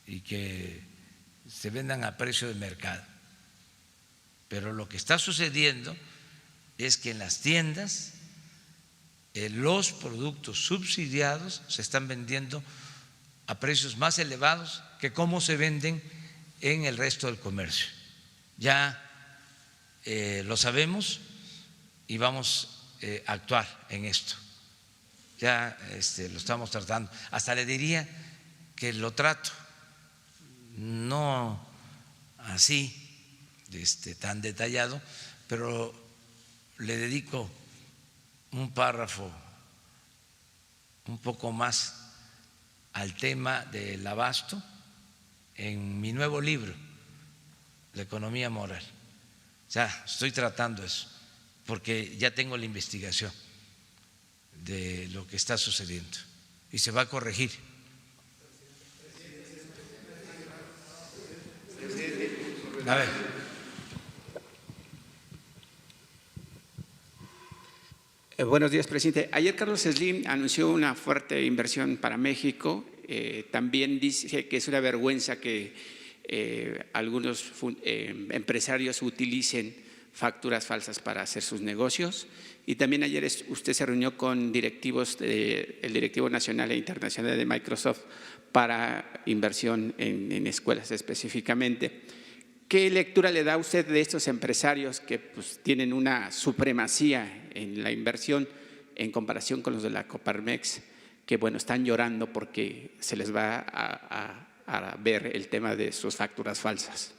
y que se vendan a precio de mercado. Pero lo que está sucediendo es que en las tiendas los productos subsidiados se están vendiendo a precios más elevados que cómo se venden en el resto del comercio. Ya lo sabemos y vamos a actuar en esto. Ya lo estamos tratando. Hasta le diría que lo trato, no así tan detallado, pero le dedico un párrafo un poco más al tema del abasto en mi nuevo libro, La economía moral. O sea, estoy tratando eso, porque ya tengo la investigación de lo que está sucediendo y se va a corregir. A ver. Buenos días, presidente. Ayer Carlos Slim anunció una fuerte inversión para México. También dice que es una vergüenza que algunos empresarios utilicen facturas falsas para hacer sus negocios. Y también ayer usted se reunió con directivos el directivo nacional e internacional de Microsoft para inversión en escuelas específicamente. ¿Qué lectura le da usted de estos empresarios que pues, tienen una supremacía en la inversión en comparación con los de la Coparmex, que bueno, están llorando porque se les va a ver el tema de sus facturas falsas?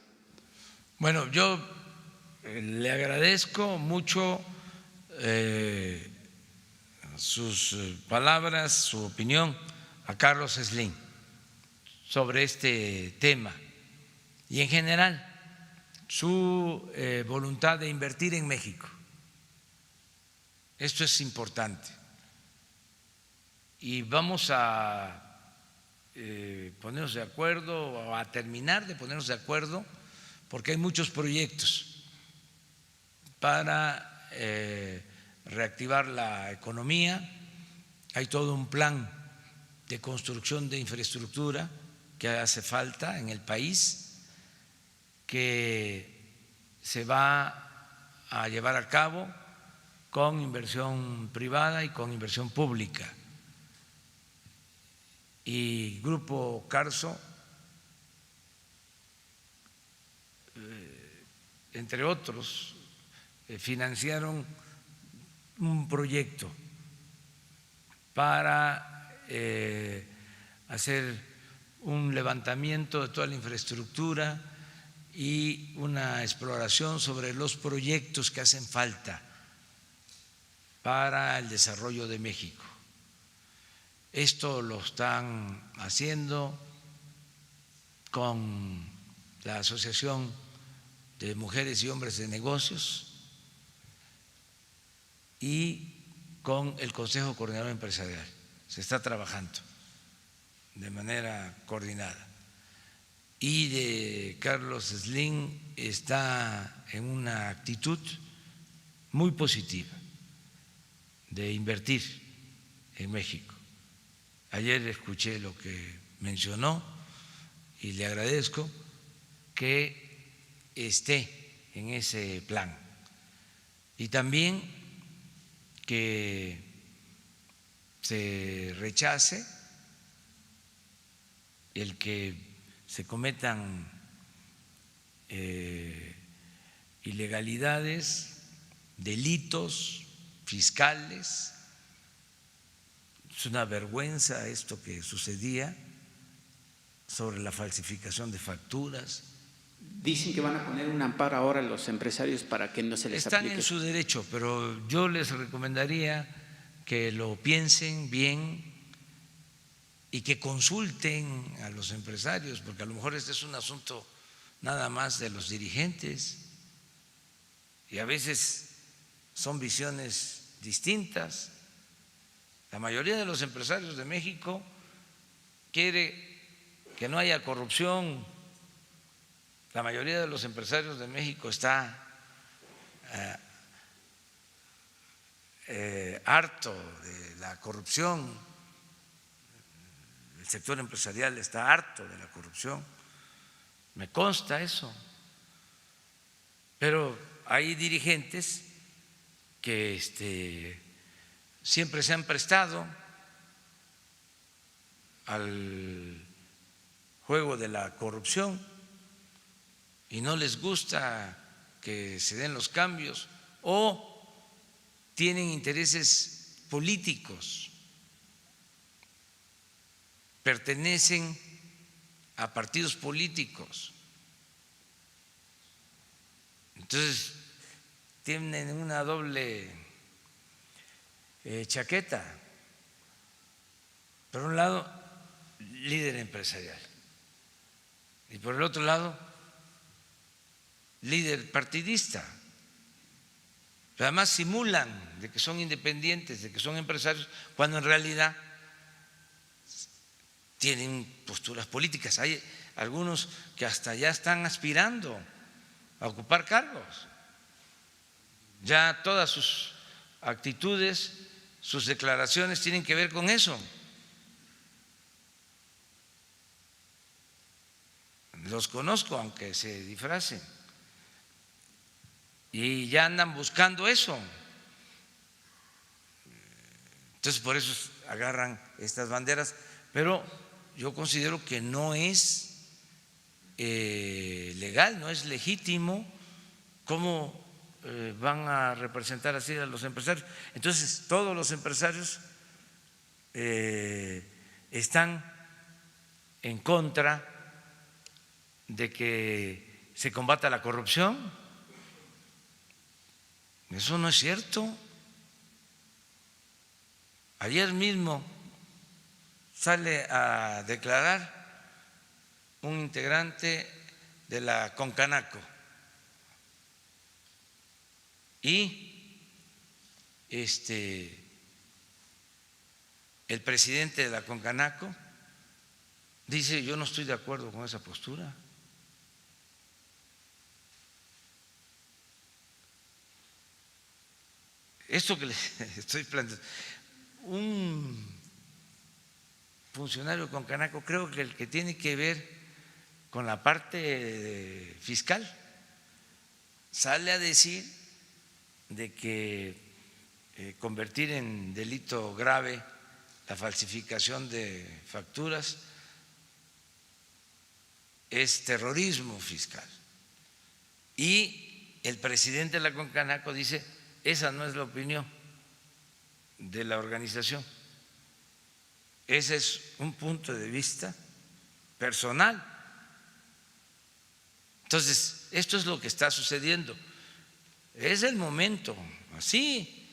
Bueno, yo le agradezco mucho sus palabras, su opinión a Carlos Slim sobre este tema y en general su voluntad de invertir en México. Esto es importante y vamos a ponernos de acuerdo o a terminar de ponernos de acuerdo porque hay muchos proyectos para reactivar la economía, hay todo un plan de construcción de infraestructura que hace falta en el país, que se va a llevar a cabo con inversión privada y con inversión pública. Y Grupo Carso, entre otros, financiaron un proyecto para hacer un levantamiento de toda la infraestructura y una exploración sobre los proyectos que hacen falta para el desarrollo de México. Esto lo están haciendo con la Asociación de Mujeres y Hombres de Negocios y con el Consejo Coordinador Empresarial. Se está trabajando de manera coordinada. Y de Carlos Slim está en una actitud muy positiva de invertir en México. Ayer escuché lo que mencionó y le agradezco que esté en ese plan y también que se rechace el que se cometan ilegalidades, delitos fiscales. Es una vergüenza esto que sucedía sobre la falsificación de facturas. Dicen que van a poner un amparo ahora a los empresarios para que no se les aplique. Están en su derecho, pero yo les recomendaría que lo piensen bien y que consulten a los empresarios, porque a lo mejor este es un asunto nada más de los dirigentes y a veces son visiones distintas. La mayoría de los empresarios de México quiere que no haya corrupción, la mayoría de los empresarios de México está harto de la corrupción. El sector empresarial está harto de la corrupción, me consta eso. Pero hay dirigentes que siempre se han prestado al juego de la corrupción y no les gusta que se den los cambios o tienen intereses políticos, pertenecen a partidos políticos. Entonces, tienen una doble chaqueta. Por un lado, líder empresarial, y por el otro lado, líder partidista. Pero además simulan de que son independientes, de que son empresarios, cuando en realidad tienen posturas políticas. Hay algunos que hasta ya están aspirando a ocupar cargos. Ya todas sus actitudes, sus declaraciones tienen que ver con eso. Los conozco, aunque se disfracen, y ya andan buscando eso. Entonces, por eso agarran estas banderas, pero yo considero que no es legal, no es legítimo. ¿Cómo van a representar así a los empresarios? Entonces, todos los empresarios están en contra de que se combata la corrupción. Eso no es cierto. Ayer mismo sale a declarar un integrante de la Concanaco y el presidente de la Concanaco dice: yo no estoy de acuerdo con esa postura. Esto que les estoy planteando, un funcionario con Canaco, creo que el que tiene que ver con la parte fiscal, sale a decir de que convertir en delito grave la falsificación de facturas es terrorismo fiscal. Y el presidente de la Concanaco dice: esa no es la opinión de la organización, ese es un punto de vista personal. Entonces, esto es lo que está sucediendo. Es el momento, así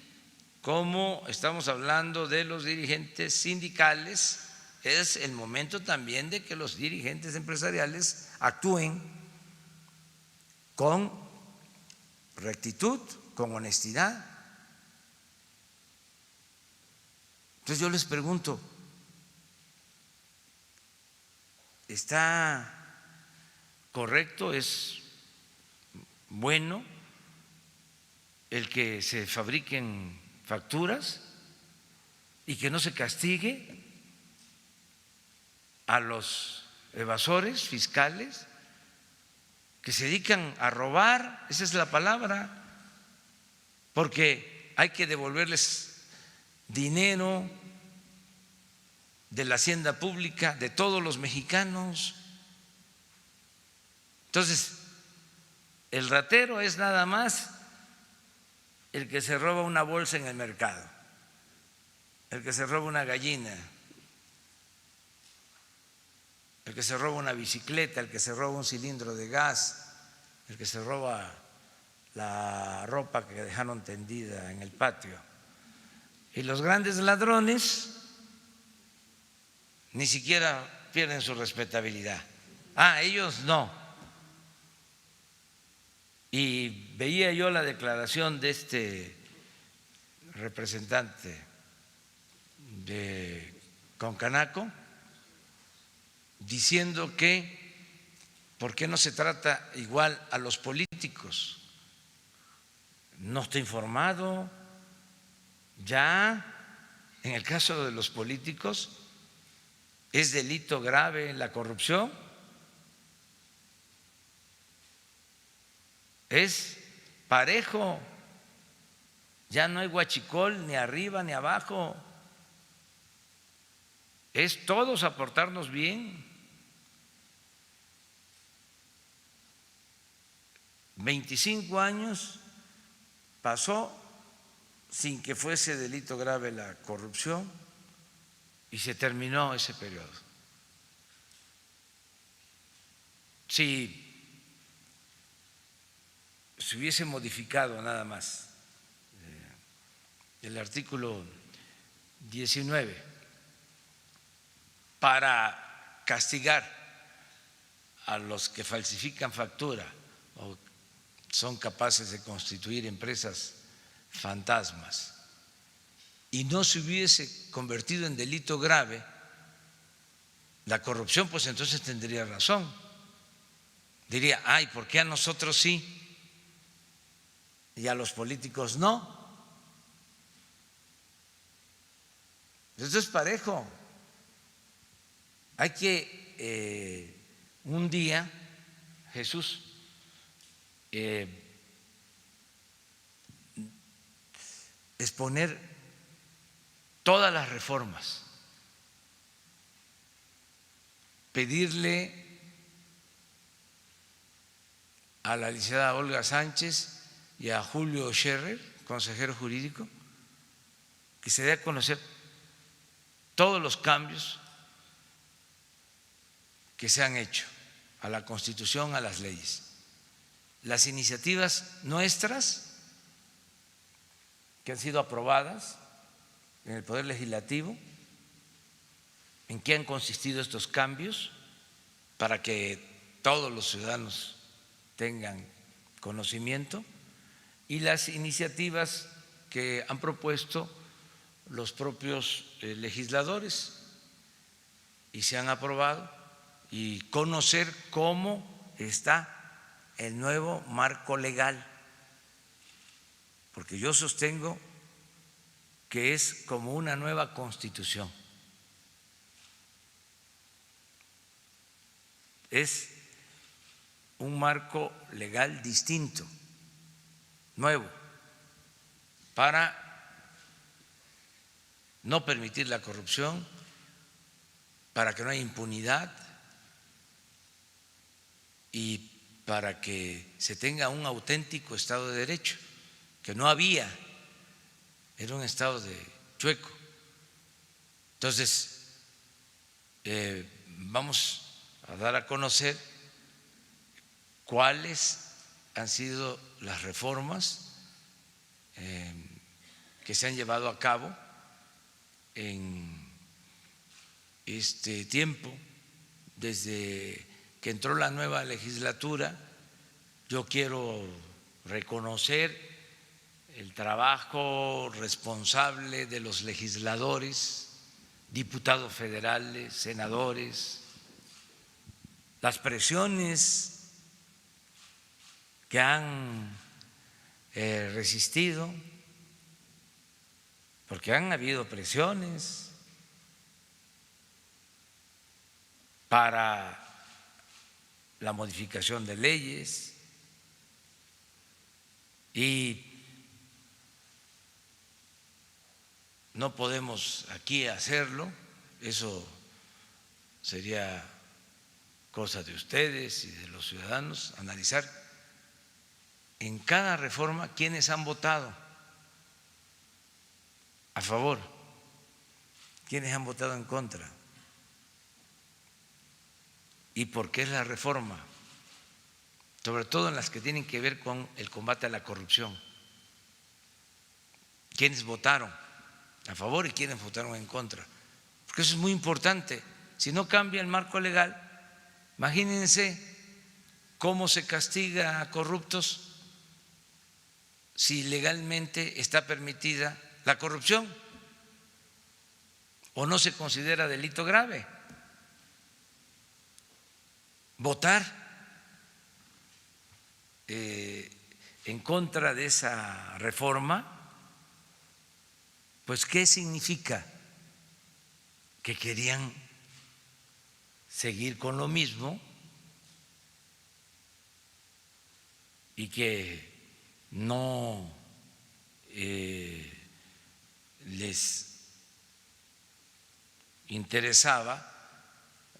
como estamos hablando de los dirigentes sindicales, es el momento también de que los dirigentes empresariales actúen con rectitud, con honestidad. Entonces yo les pregunto, ¿está correcto, es bueno el que se fabriquen facturas y que no se castigue a los evasores fiscales que se dedican a robar? Esa es la palabra, porque hay que devolverles dinero de la hacienda pública de todos los mexicanos. Entonces, el ratero es nada más el que se roba una bolsa en el mercado, el que se roba una gallina, el que se roba una bicicleta, el que se roba un cilindro de gas, el que se roba la ropa que dejaron tendida en el patio. Y los grandes ladrones ni siquiera pierden su respetabilidad. Ellos no. Y veía yo la declaración de este representante de Concanaco diciendo que ¿por qué no se trata igual a los políticos? No está informado. Ya en el caso de los políticos es delito grave la corrupción. es parejo, ya no hay huachicol ni arriba ni abajo, es todos aportarnos bien. 25 años pasó sin que fuese delito grave la corrupción y se terminó ese periodo. Si se hubiese modificado nada más el artículo 19 para castigar a los que falsifican factura o son capaces de constituir empresas fantasmas y no se hubiese convertido en delito grave la corrupción, pues entonces tendría razón. Diría, ay, ¿por qué a nosotros sí y a los políticos no? Esto es parejo. Hay que un día, Jesús, exponer todas las reformas, pedirle a la licenciada Olga Sánchez y a Julio Scherer, consejero jurídico, que se dé a conocer todos los cambios que se han hecho a la Constitución, a las leyes, las iniciativas nuestras que han sido aprobadas en el Poder Legislativo, en qué han consistido estos cambios para que todos los ciudadanos tengan conocimiento, y las iniciativas que han propuesto los propios legisladores y se han aprobado, y conocer cómo está el nuevo marco legal, porque yo sostengo que es como una nueva Constitución. Es un marco legal distinto, nuevo, para no permitir la corrupción, para que no haya impunidad y para que se tenga un auténtico Estado de Derecho, que no había, era un Estado de chueco. Entonces, vamos a dar a conocer cuáles han sido las reformas que se han llevado a cabo en este tiempo, desde que entró la nueva legislatura. Yo quiero reconocer el trabajo responsable de los legisladores, diputados federales, senadores, las presiones que han resistido, porque han habido presiones para la modificación de leyes, y no podemos aquí hacerlo, eso sería cosa de ustedes y de los ciudadanos, analizar en cada reforma quiénes han votado a favor, quiénes han votado en contra y por qué es la reforma, sobre todo en las que tienen que ver con el combate a la corrupción, quiénes votaron a favor y quiénes votaron en contra, porque eso es muy importante. Si no cambia el marco legal, imagínense cómo se castiga a corruptos si legalmente está permitida la corrupción o no se considera delito grave. Votar en contra de esa reforma, pues ¿qué significa? Que querían seguir con lo mismo y que no les interesaba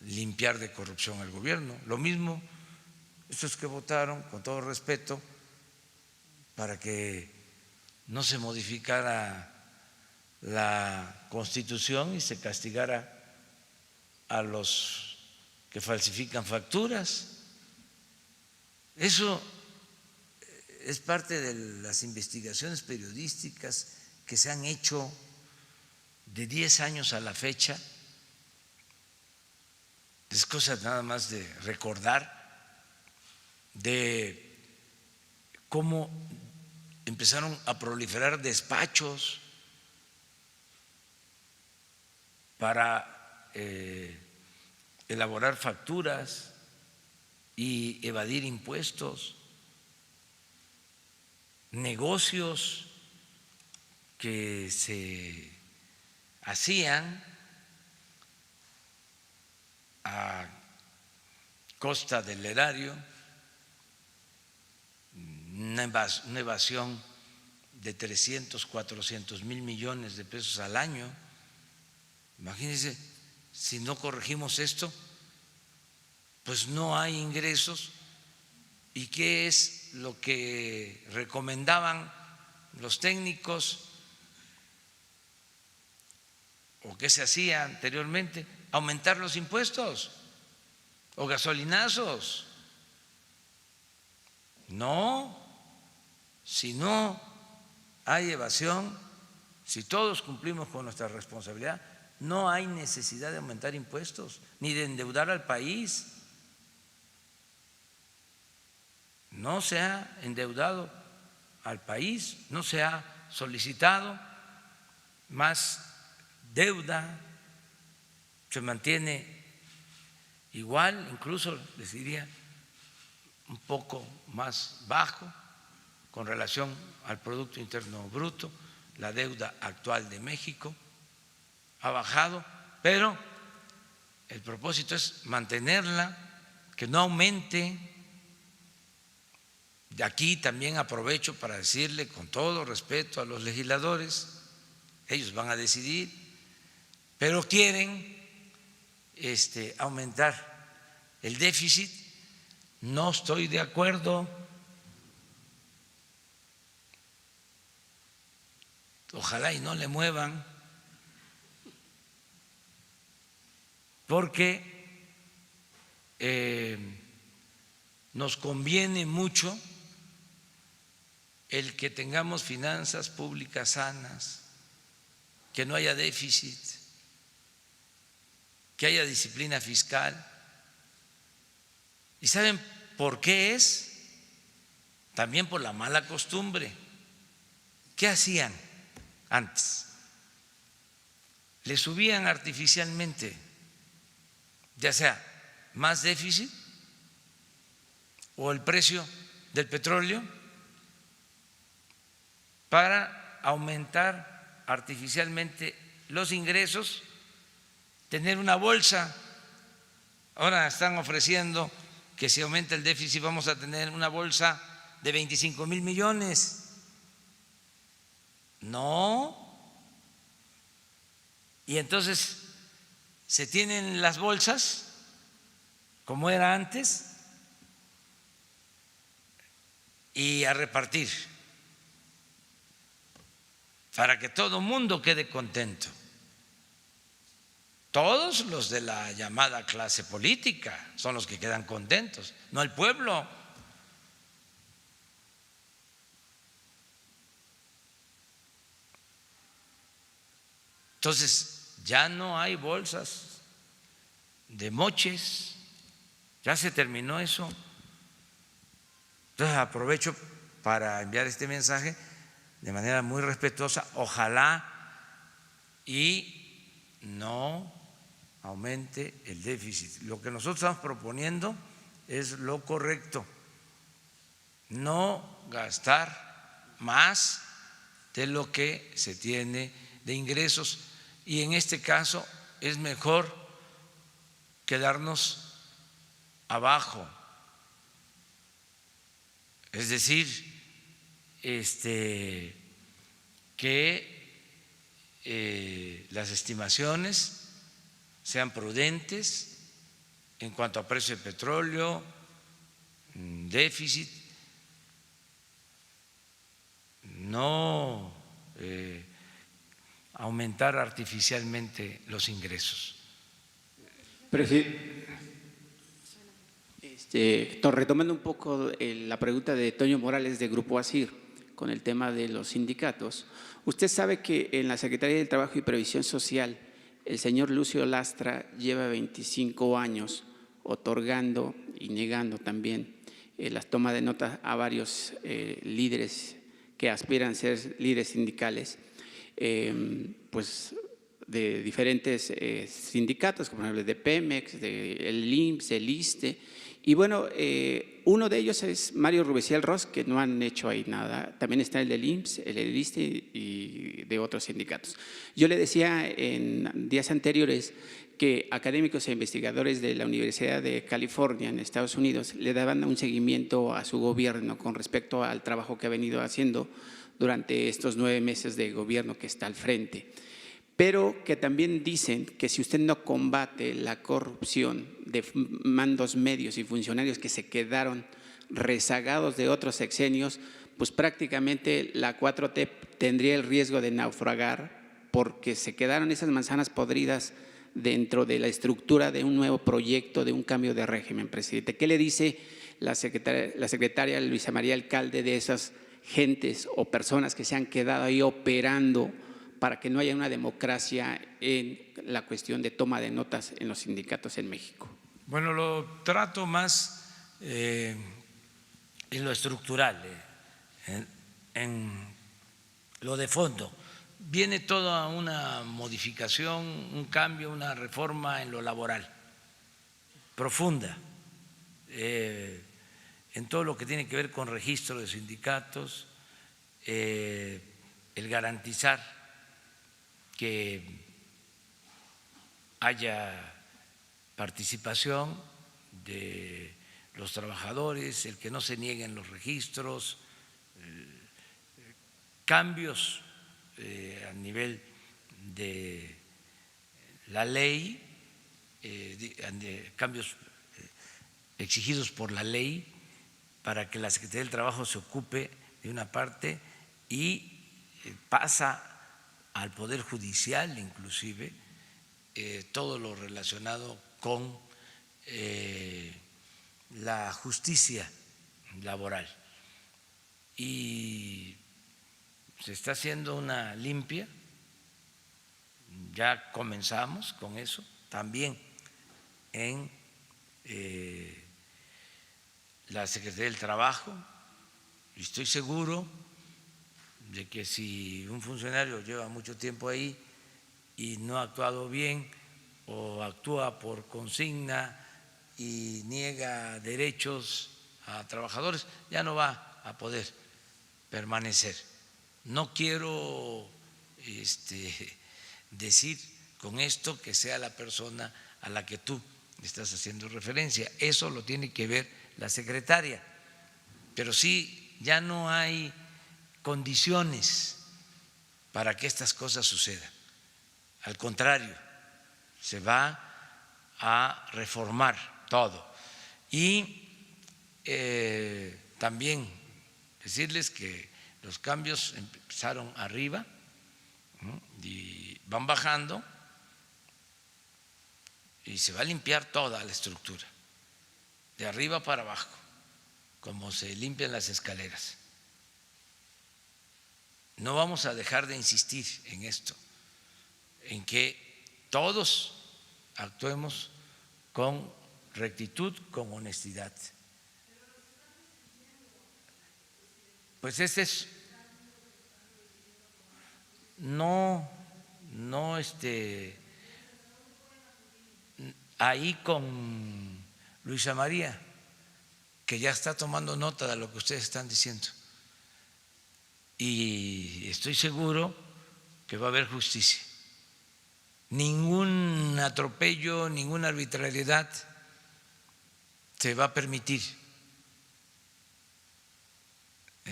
limpiar de corrupción al gobierno. Lo mismo estos que votaron, con todo respeto, para que no se modificara la Constitución y se castigara a los que falsifican facturas. Eso es parte de las investigaciones periodísticas que se han hecho de 10 años a la fecha. Es cosa nada más de recordar de cómo empezaron a proliferar despachos para elaborar facturas y evadir impuestos, negocios que se hacían a costa del erario, una evasión de 300, 400 mil millones de pesos al año. Imagínense, si no corregimos esto, pues no hay ingresos. ¿Y qué es lo que recomendaban los técnicos o qué se hacía anteriormente? Aumentar los impuestos o gasolinazos. No, si no hay evasión, si todos cumplimos con nuestra responsabilidad, no hay necesidad de aumentar impuestos ni de endeudar al país. No se ha endeudado al país, no se ha solicitado más deuda, se mantiene igual, incluso les diría un poco más bajo con relación al Producto Interno Bruto. La deuda actual de México ha bajado, pero el propósito es mantenerla, que no aumente. De aquí también aprovecho para decirle con todo respeto a los legisladores, ellos van a decidir, pero quieren aumentar el déficit. No estoy de acuerdo. Ojalá y no le muevan, porque nos conviene mucho el que tengamos finanzas públicas sanas, que no haya déficit, que haya disciplina fiscal. ¿Y saben por qué es? También por la mala costumbre. ¿Qué hacían antes? Le subían artificialmente, ya sea más déficit o el precio del petróleo, para aumentar artificialmente los ingresos, tener una bolsa. Ahora están ofreciendo que si aumenta el déficit vamos a tener una bolsa de 25,000 millones. No. Y entonces se tienen las bolsas como era antes y a repartir para que todo el mundo quede contento. Todos los de la llamada clase política son los que quedan contentos, no el pueblo. Entonces, ya no hay bolsas de moches, ya se terminó eso. Entonces, aprovecho para enviar este mensaje de manera muy respetuosa. Ojalá y no aumente el déficit. Lo que nosotros estamos proponiendo es lo correcto, no gastar más de lo que se tiene de ingresos, y en este caso es mejor quedarnos abajo, Es decir, que las estimaciones sean prudentes en cuanto a precio de petróleo, déficit, no aumentar artificialmente los ingresos. Retomando un poco la pregunta de Toño Morales de Grupo ASIR con el tema de los sindicatos, usted sabe que en la Secretaría del Trabajo y Previsión Social el señor Lucio Lastra lleva 25 años otorgando y negando también las tomas de notas a varios líderes que aspiran a ser líderes sindicales, pues de diferentes sindicatos, como el de Pemex, del IMSS, el ISSSTE. Y bueno, uno de ellos es Mario Rubecial Ross, que no han hecho ahí nada. También está el del IMSS, el del ISSSTE y de otros sindicatos. Yo le decía en días anteriores que académicos e investigadores de la Universidad de California en Estados Unidos le daban un seguimiento a su gobierno con respecto al trabajo que ha venido haciendo durante estos 9 meses de gobierno que está al frente. Pero que también dicen que si usted no combate la corrupción de mandos medios y funcionarios que se quedaron rezagados de otros sexenios, pues prácticamente la 4T tendría el riesgo de naufragar porque se quedaron esas manzanas podridas dentro de la estructura de un nuevo proyecto de un cambio de régimen, presidente. ¿Qué le dice la secretaria Luisa María Alcalde de esas gentes o personas que se han quedado ahí operando para que no haya una democracia en la cuestión de toma de notas en los sindicatos en México? Bueno, lo trato más en lo estructural, en lo de fondo. Viene toda una modificación, un cambio, una reforma en lo laboral profunda, en todo lo que tiene que ver con registro de sindicatos, el garantizar que haya participación de los trabajadores, el que no se nieguen los registros, cambios a nivel de la ley, cambios exigidos por la ley para que la Secretaría del Trabajo se ocupe de una parte y pasa al Poder Judicial inclusive todo lo relacionado con la justicia laboral. Y se está haciendo una limpia, ya comenzamos con eso, también en la Secretaría del Trabajo, y estoy seguro de que si un funcionario lleva mucho tiempo ahí y no ha actuado bien o actúa por consigna y niega derechos a trabajadores, ya no va a poder permanecer. No quiero decir con esto que sea la persona a la que tú estás haciendo referencia, eso lo tiene que ver la secretaria, pero sí ya no hay condiciones para que estas cosas sucedan. Al contrario, se va a reformar todo. Y también decirles que los cambios empezaron arriba y van bajando y se va a limpiar toda la estructura, de arriba para abajo, como se limpian las escaleras. No vamos a dejar de insistir en esto, en que todos actuemos con rectitud, con honestidad. Pues ahí con Luisa María, que ya está tomando nota de lo que ustedes están diciendo. Y estoy seguro que va a haber justicia. Ningún atropello, ninguna arbitrariedad se va a permitir.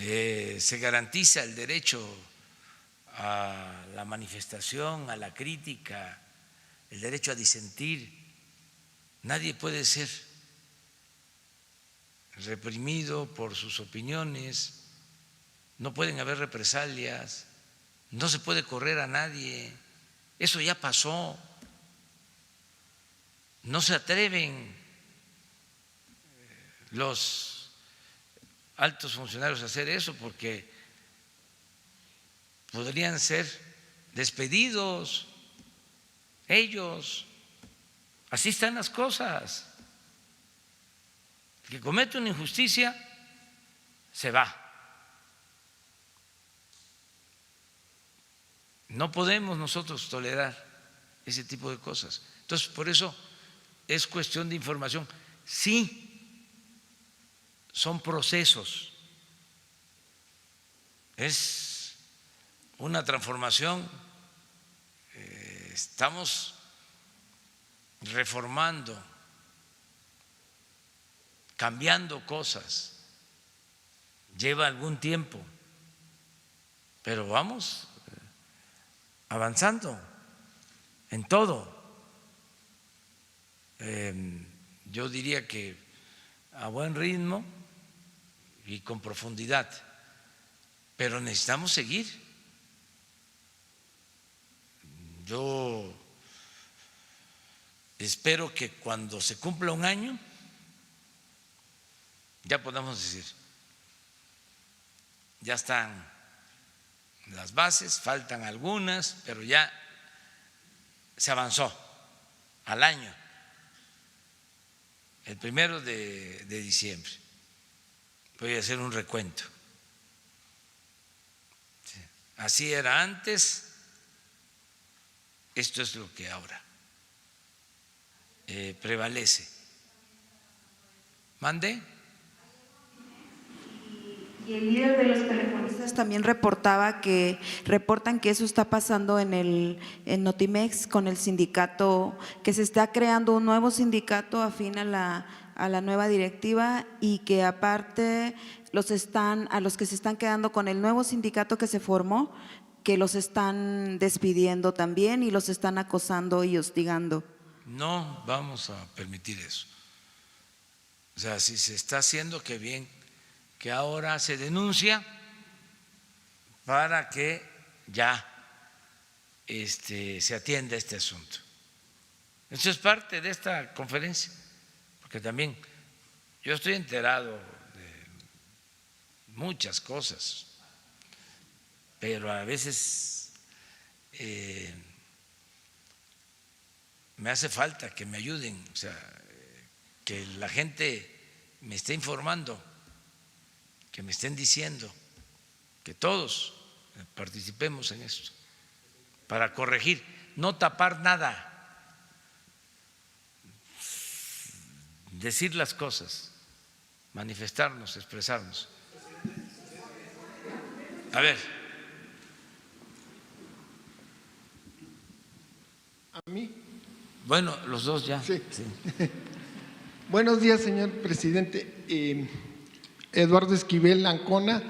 se garantiza el derecho a la manifestación, a la crítica, el derecho a disentir. Nadie puede ser reprimido por sus opiniones, no pueden haber represalias, no se puede correr a nadie. Eso ya pasó. No se atreven los altos funcionarios a hacer eso porque podrían ser despedidos ellos. Así están las cosas. El que comete una injusticia se va. No podemos nosotros tolerar ese tipo de cosas. Entonces, por eso es cuestión de información. Sí, son procesos. Es una transformación. Estamos reformando, cambiando cosas. Lleva algún tiempo, pero vamos avanzando en todo. Yo diría que a buen ritmo y con profundidad, pero necesitamos seguir. Yo espero que cuando se cumpla un año ya podamos decir, ya están las bases, faltan algunas, pero ya se avanzó al año, el 1 de diciembre. Voy a hacer un recuento. Así era antes, esto es lo que ahora prevalece. ¿Mande? Y el líder de los telefonistas también reportan que eso está pasando en Notimex con el sindicato, que se está creando un nuevo sindicato afín a la nueva directiva y que aparte a los que se están quedando con el nuevo sindicato que se formó, que los están despidiendo también y los están acosando y hostigando. No vamos a permitir eso. O sea, si se está haciendo, qué bien que ahora se denuncia para que ya se atienda este asunto. Eso es parte de esta conferencia, porque también yo estoy enterado de muchas cosas, pero a veces me hace falta que me ayuden, o sea, que la gente me esté informando, que me estén diciendo, que todos participemos en esto, para corregir, no tapar nada, decir las cosas, manifestarnos, expresarnos. A ver. ¿A mí? Bueno, los dos ya. Sí. Sí. Buenos días, señor presidente. Eduardo Esquivel Ancona,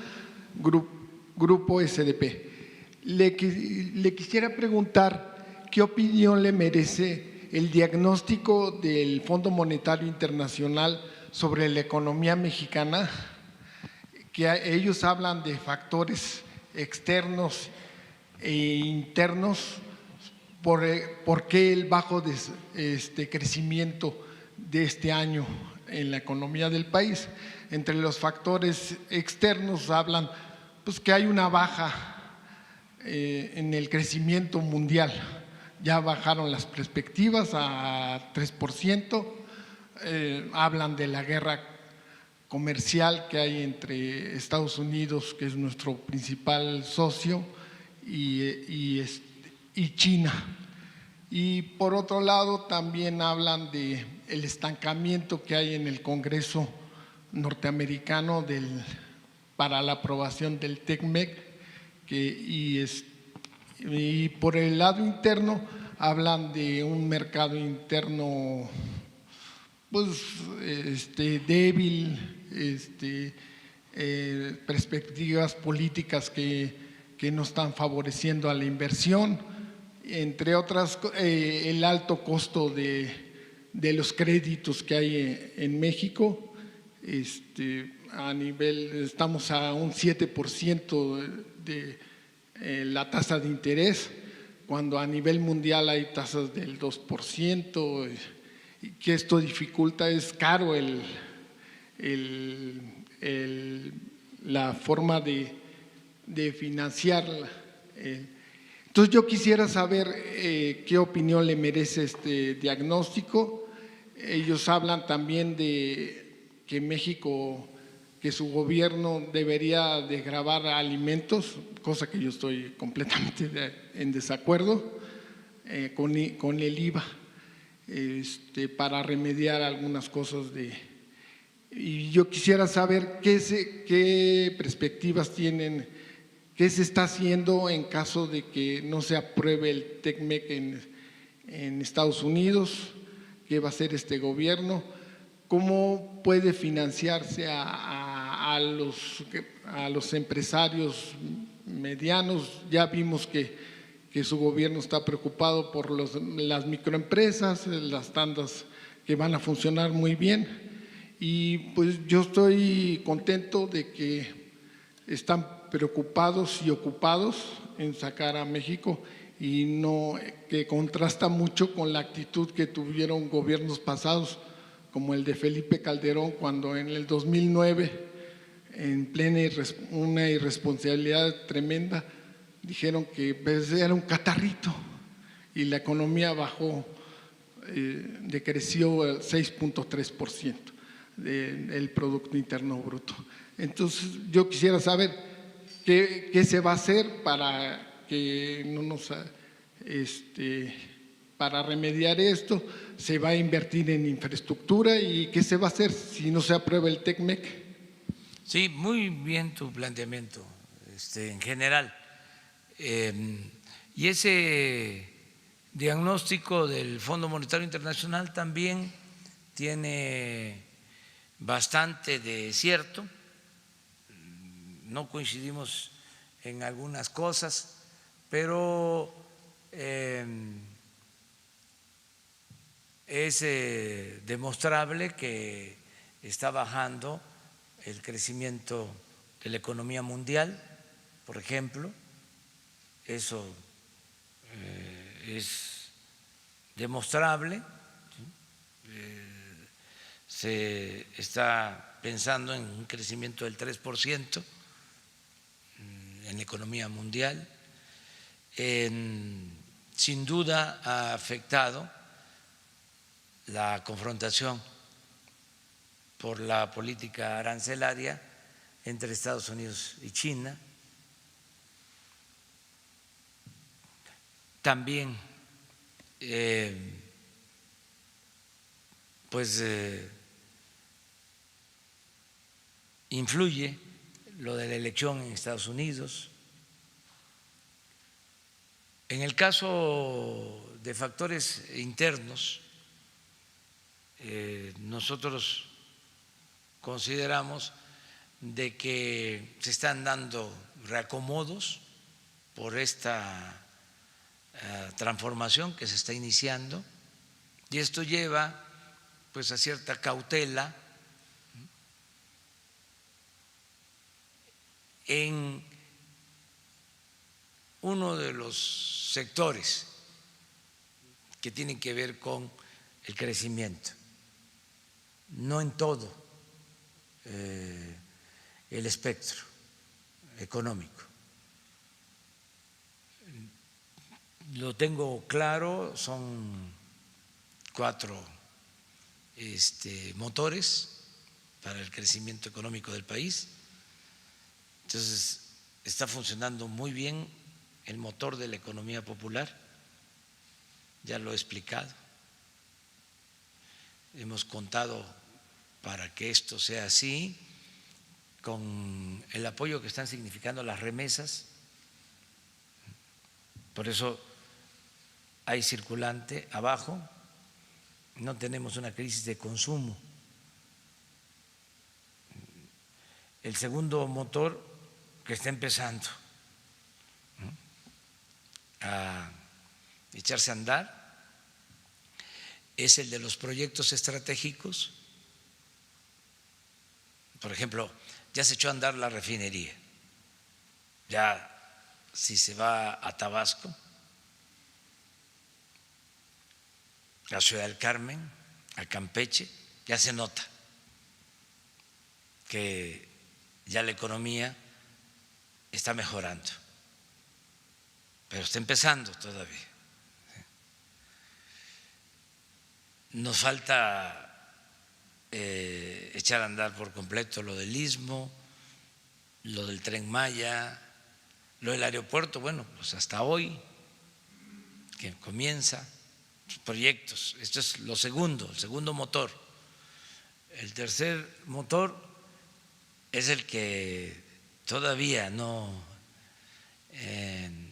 Grupo SDP. Le quisiera preguntar qué opinión le merece el diagnóstico del Fondo Monetario Internacional sobre la economía mexicana, que ellos hablan de factores externos e internos. ¿Por qué el bajo crecimiento de este año en la economía del país? Entre los factores externos hablan pues que hay una baja en el crecimiento mundial. Ya bajaron las perspectivas a 3%. Hablan de la guerra comercial que hay entre Estados Unidos, que es nuestro principal socio, y China. Y por otro lado también hablan de el estancamiento que hay en el Congreso norteamericano para la aprobación del TECMEC, y por el lado interno hablan de un mercado interno pues débil, perspectivas políticas que no están favoreciendo a la inversión, entre otras el alto costo de los créditos que hay en México. A nivel, estamos a un 7% de la tasa de interés, cuando a nivel mundial hay tasas del 2%, y que esto dificulta, es caro la forma de financiarla. Entonces yo quisiera saber qué opinión le merece este diagnóstico. Ellos hablan también de que México, que su gobierno debería de gravar alimentos, cosa que yo estoy completamente en desacuerdo, con el IVA, para remediar algunas cosas y yo quisiera saber qué perspectivas tienen, qué se está haciendo en caso de que no se apruebe el TECMEC en Estados Unidos, qué va a hacer este gobierno, cómo puede financiarse a los empresarios medianos. Ya vimos que su gobierno está preocupado por las microempresas, las tandas que van a funcionar muy bien. Y pues yo estoy contento de que están preocupados y ocupados en sacar a México, y no, que contrasta mucho con la actitud que tuvieron gobiernos pasados, como el de Felipe Calderón, cuando en el 2009, en plena una irresponsabilidad tremenda, dijeron que era un catarrito y la economía bajó, decreció el 6.3% del Producto Interno Bruto. Entonces yo quisiera saber qué se va a hacer para que no nos… para remediar esto. ¿Se va a invertir en infraestructura y qué se va a hacer si no se aprueba el TECMEC? Sí, muy bien tu planteamiento, en general. Y ese diagnóstico del Fondo Monetario Internacional también tiene bastante de cierto. No coincidimos en algunas cosas, pero es demostrable que está bajando el crecimiento de la economía mundial, por ejemplo. Eso es demostrable. Se está pensando en un crecimiento del 3% en la economía mundial. Sin duda ha afectado la confrontación por la política arancelaria entre Estados Unidos y China. También influye lo de la elección en Estados Unidos. En el caso de factores internos, nosotros consideramos de que se están dando reacomodos por esta transformación que se está iniciando, y esto lleva pues a cierta cautela en uno de los sectores que tienen que ver con el crecimiento, no en todo el espectro económico. Lo tengo claro, son 4 motores para el crecimiento económico del país. Entonces, está funcionando muy bien el motor de la economía popular, ya lo he explicado. Hemos contado para que esto sea así, con el apoyo que están significando las remesas. Por eso hay circulante abajo, no tenemos una crisis de consumo. el segundo motor que está empezando a echarse a andar es el de los proyectos estratégicos. Por ejemplo, ya se echó a andar la refinería, ya si se va a Tabasco, a Ciudad del Carmen, a Campeche, ya se nota que ya la economía está mejorando, pero está empezando todavía. Nos falta echar a andar por completo lo del Istmo, lo del Tren Maya, lo del aeropuerto, bueno, pues hasta hoy que comienza proyectos. Esto es lo segundo, el segundo motor. El tercer motor es el que todavía no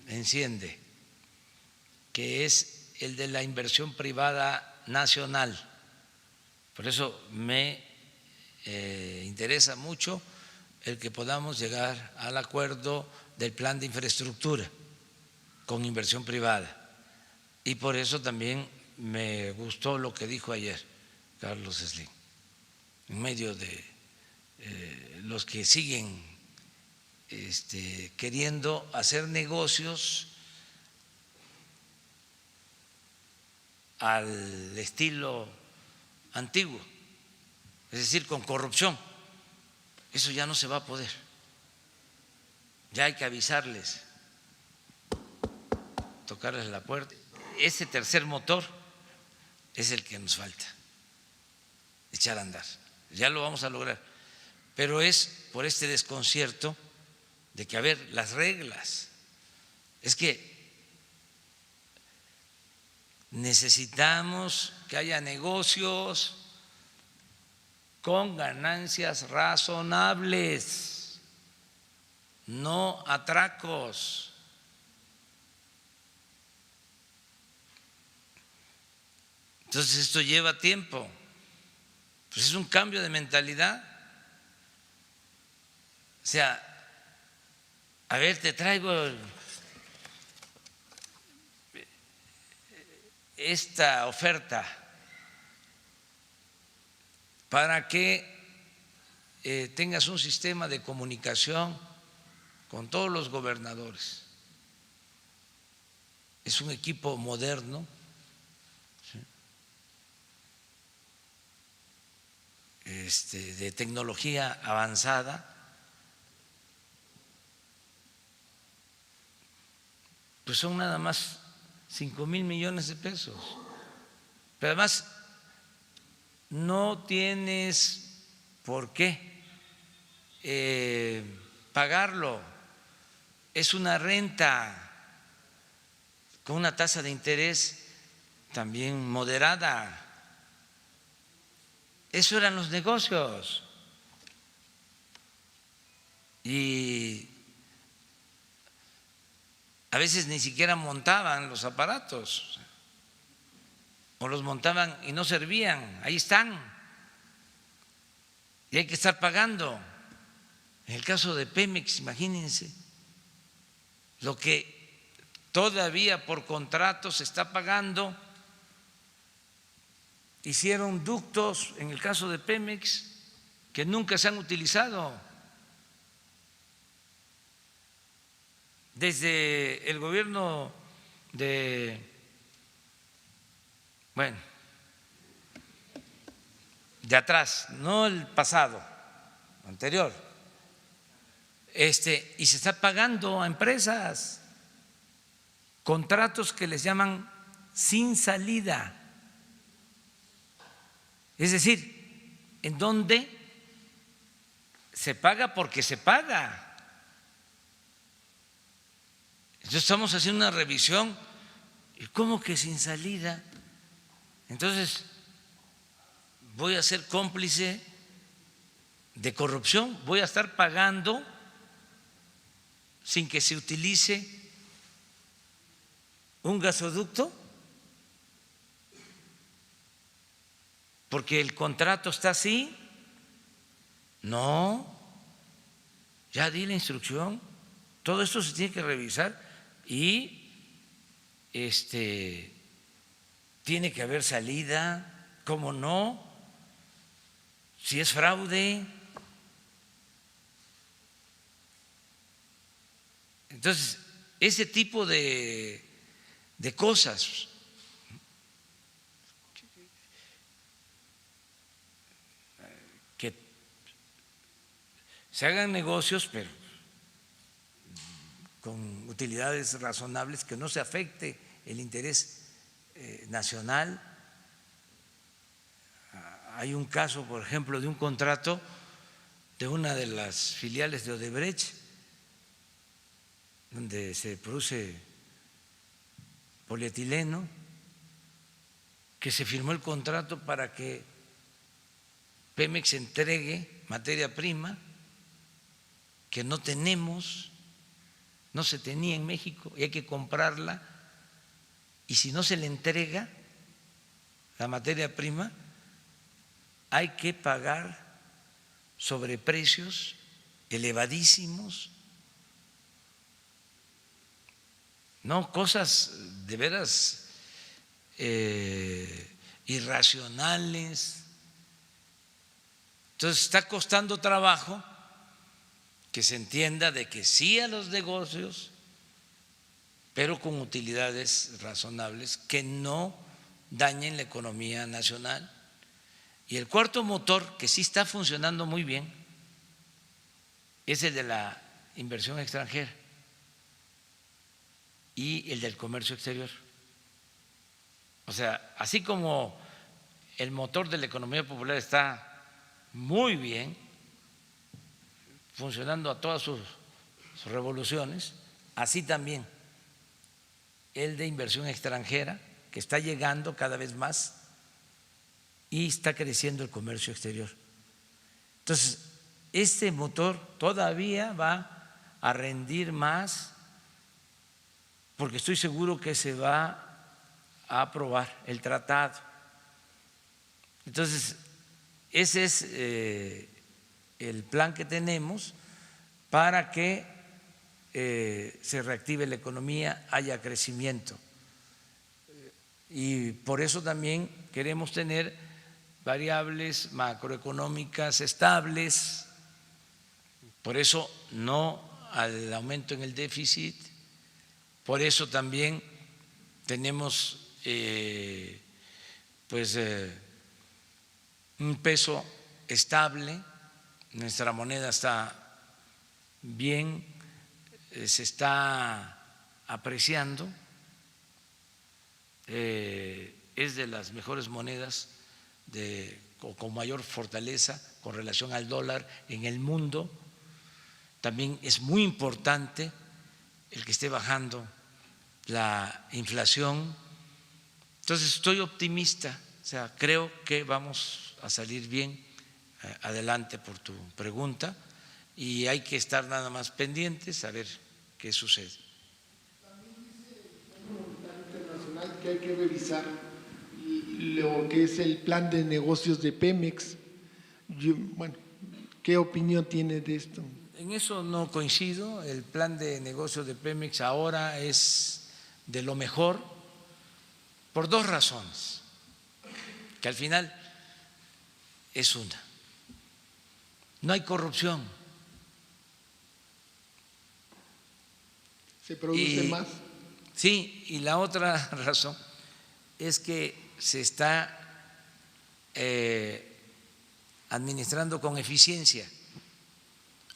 enciende, que es el de la inversión privada nacional. Por eso me interesa mucho el que podamos llegar al acuerdo del plan de infraestructura con inversión privada. Y por eso también me gustó lo que dijo ayer Carlos Slim, en medio de los que siguen queriendo hacer negocios al estilo antiguo, es decir, con corrupción. Eso ya no se va a poder. Ya hay que avisarles, tocarles la puerta. Ese tercer motor es el que nos falta echar a andar. Ya lo vamos a lograr, pero es por este desconcierto de que, a ver, las reglas, es que necesitamos que haya negocios con ganancias razonables, no atracos. Entonces esto lleva tiempo, pues es un cambio de mentalidad. O sea, a ver, te traigo esta oferta para que tengas un sistema de comunicación con todos los gobernadores. Es un equipo moderno, de tecnología avanzada, pues son nada más 5,000 millones de pesos. Pero además no tienes por qué pagarlo, es una renta con una tasa de interés también moderada. Eso eran los negocios. Y a veces ni siquiera montaban los aparatos, o los montaban y no servían, ahí están, y hay que estar pagando. En el caso de Pemex, imagínense lo que todavía por contrato se está pagando. Hicieron ductos, en el caso de Pemex, que nunca se han utilizado. Desde el gobierno de atrás, no el pasado, anterior, y se está pagando a empresas contratos que les llaman sin salida. Es decir, en donde se paga porque se paga. Entonces estamos haciendo una revisión, ¿y cómo que sin salida? Entonces voy a ser cómplice de corrupción, voy a estar pagando sin que se utilice un gasoducto, porque el contrato está así. No, ya di la instrucción, todo esto se tiene que revisar y tiene que haber salida, ¿cómo no? Si es fraude. Entonces, ese tipo de cosas que se hagan negocios, pero con utilidades razonables, que no se afecte el interés nacional. Hay un caso, por ejemplo, de un contrato de una de las filiales de Odebrecht, donde se produce polietileno, que se firmó el contrato para que Pemex entregue materia prima que no tenemos, no se tenía en México y hay que comprarla, y si no se le entrega la materia prima, hay que pagar sobreprecios elevadísimos. No, cosas de veras irracionales. Entonces está costando trabajo que se entienda de que sí a los negocios, pero con utilidades razonables que no dañen la economía nacional. Y el cuarto motor, que sí está funcionando muy bien, es el de la inversión extranjera y el del comercio exterior. O sea, así como el motor de la economía popular está muy bien, funcionando a todas sus revoluciones, así también el de inversión extranjera, que está llegando cada vez más, y está creciendo el comercio exterior. Entonces, este motor todavía va a rendir más, porque estoy seguro que se va a aprobar el tratado. Entonces, ese es el plan que tenemos para que se reactive la economía, haya crecimiento. Y por eso también queremos tener variables macroeconómicas estables, por eso no al aumento en el déficit, por eso también tenemos un peso estable, nuestra moneda está bien, se está apreciando, es de las mejores monedas con mayor fortaleza con relación al dólar en el mundo. También es muy importante el que esté bajando la inflación. Entonces estoy optimista, o sea, creo que vamos a salir bien adelante por tu pregunta, y hay que estar nada más pendientes a ver qué sucede. También dice el Fondo Monetario Internacional que hay que revisar lo que es el plan de negocios de Pemex. Bueno, ¿qué opinión tiene de esto? En eso no coincido. El plan de negocios de Pemex ahora es de lo mejor por dos razones, que al final es una: no hay corrupción. ¿Se produce más? Sí, y la otra razón es que se está administrando con eficiencia.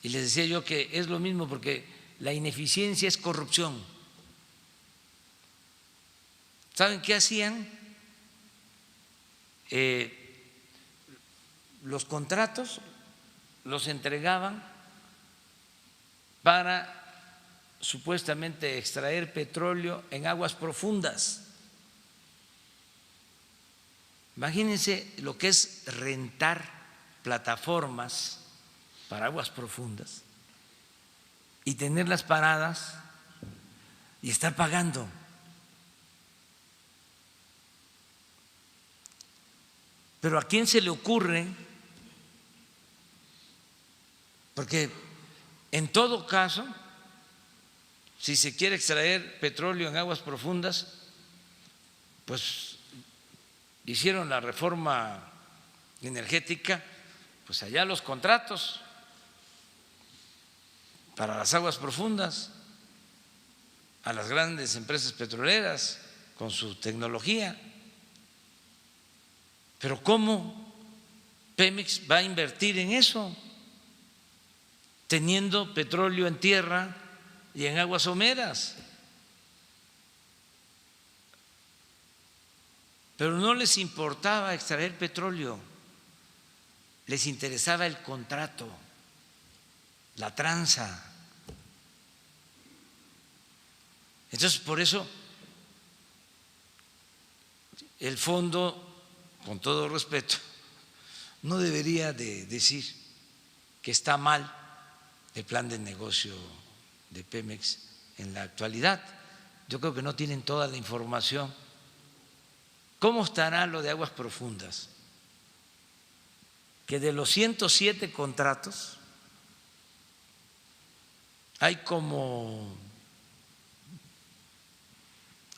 Y les decía yo que es lo mismo, porque la ineficiencia es corrupción. ¿Saben qué hacían? Los contratos los entregaban para supuestamente extraer petróleo en aguas profundas. Imagínense lo que es rentar plataformas para aguas profundas y tenerlas paradas y estar pagando. Pero ¿a quién se le ocurre? Porque En todo caso, si se quiere extraer petróleo en aguas profundas, pues hicieron la reforma energética, pues allá los contratos para las aguas profundas a las grandes empresas petroleras con su tecnología. Pero ¿cómo Pemex va a invertir en eso, teniendo petróleo en tierra y en aguas someras? Pero no les importaba extraer petróleo, les interesaba el contrato, la tranza. Entonces, por eso, el fondo, con todo respeto, no debería de decir que está mal el plan de negocio de Pemex en la actualidad. Yo creo que no tienen toda la información. ¿Cómo estará lo de aguas profundas? Que de los 107 contratos hay como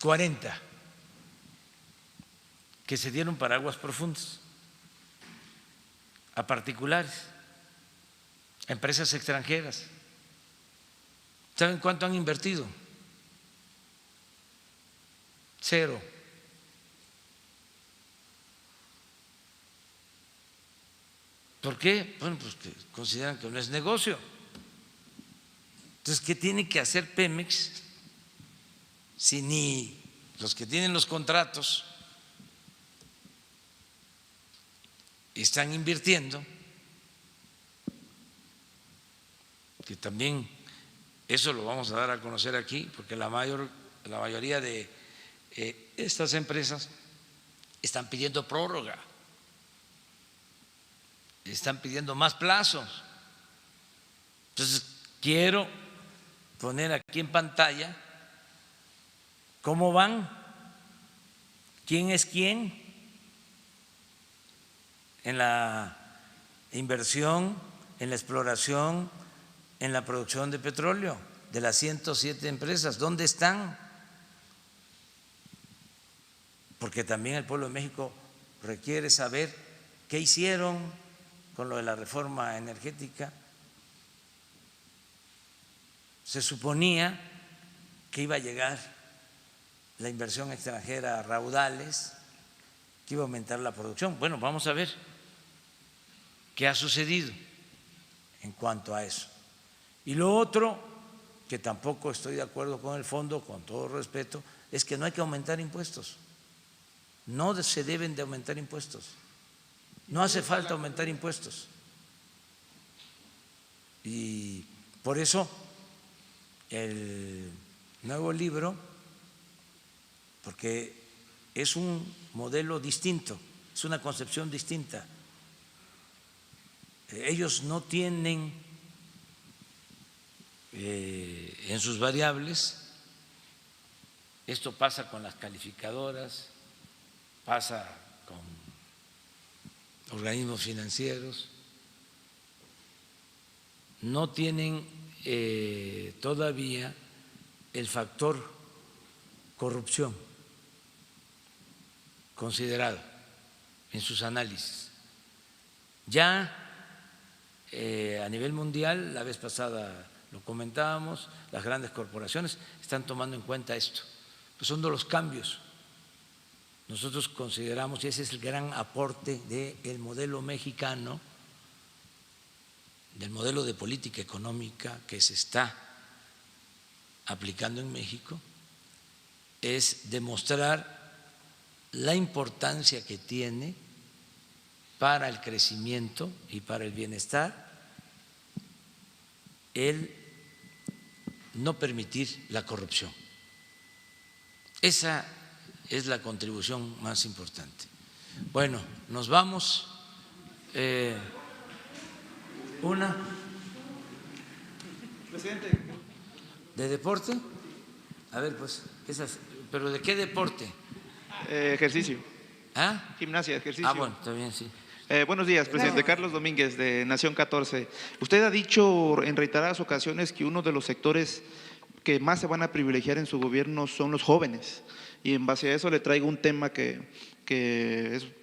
40 que se dieron para aguas profundas a particulares, a empresas extranjeras. ¿Saben cuánto han invertido? 0. ¿Por qué? Bueno, pues que consideran que no es negocio. Entonces, ¿qué tiene que hacer Pemex si ni los que tienen los contratos están invirtiendo? Que también eso lo vamos a dar a conocer aquí, porque la mayoría de estas empresas están pidiendo prórroga, están pidiendo más plazos. Entonces, quiero poner aquí en pantalla cómo van, quién es quién en la inversión, en la exploración, en la producción de petróleo de las 107 empresas. ¿Dónde están? Porque también el pueblo de México requiere saber qué hicieron con lo de la reforma energética. Se suponía que iba a llegar la inversión extranjera a raudales, que iba a aumentar la producción. Bueno, vamos a ver qué ha sucedido en cuanto a eso. Y lo otro, que tampoco estoy de acuerdo con el fondo, con todo respeto, es que no hay que aumentar impuestos. No se deben de aumentar impuestos. No hace falta aumentar impuestos. Y por eso el nuevo libro, porque es un modelo distinto, es una concepción distinta. Ellos no tienen en sus variables, esto pasa con las calificadoras, pasa con organismos financieros, no tienen todavía el factor corrupción considerado en sus análisis. Ya a nivel mundial, la vez pasada lo comentábamos, las grandes corporaciones están tomando en cuenta esto, pues son de los cambios. Nosotros consideramos, y ese es el gran aporte del modelo mexicano, del modelo de política económica que se está aplicando en México, es demostrar la importancia que tiene para el crecimiento y para el bienestar el no permitir la corrupción. Esa es la contribución más importante. Bueno, nos vamos. Una. Presidente. ¿De deporte? A ver, pues, esas. ¿Pero de qué deporte? Ejercicio. ¿Ah? Gimnasia, ejercicio. Bueno, está bien, sí. Buenos días, presidente. Carlos Domínguez, de Nación 14. Usted ha dicho en reiteradas ocasiones que uno de los sectores que más se van a privilegiar en su gobierno son los jóvenes. Y en base a eso le traigo un tema que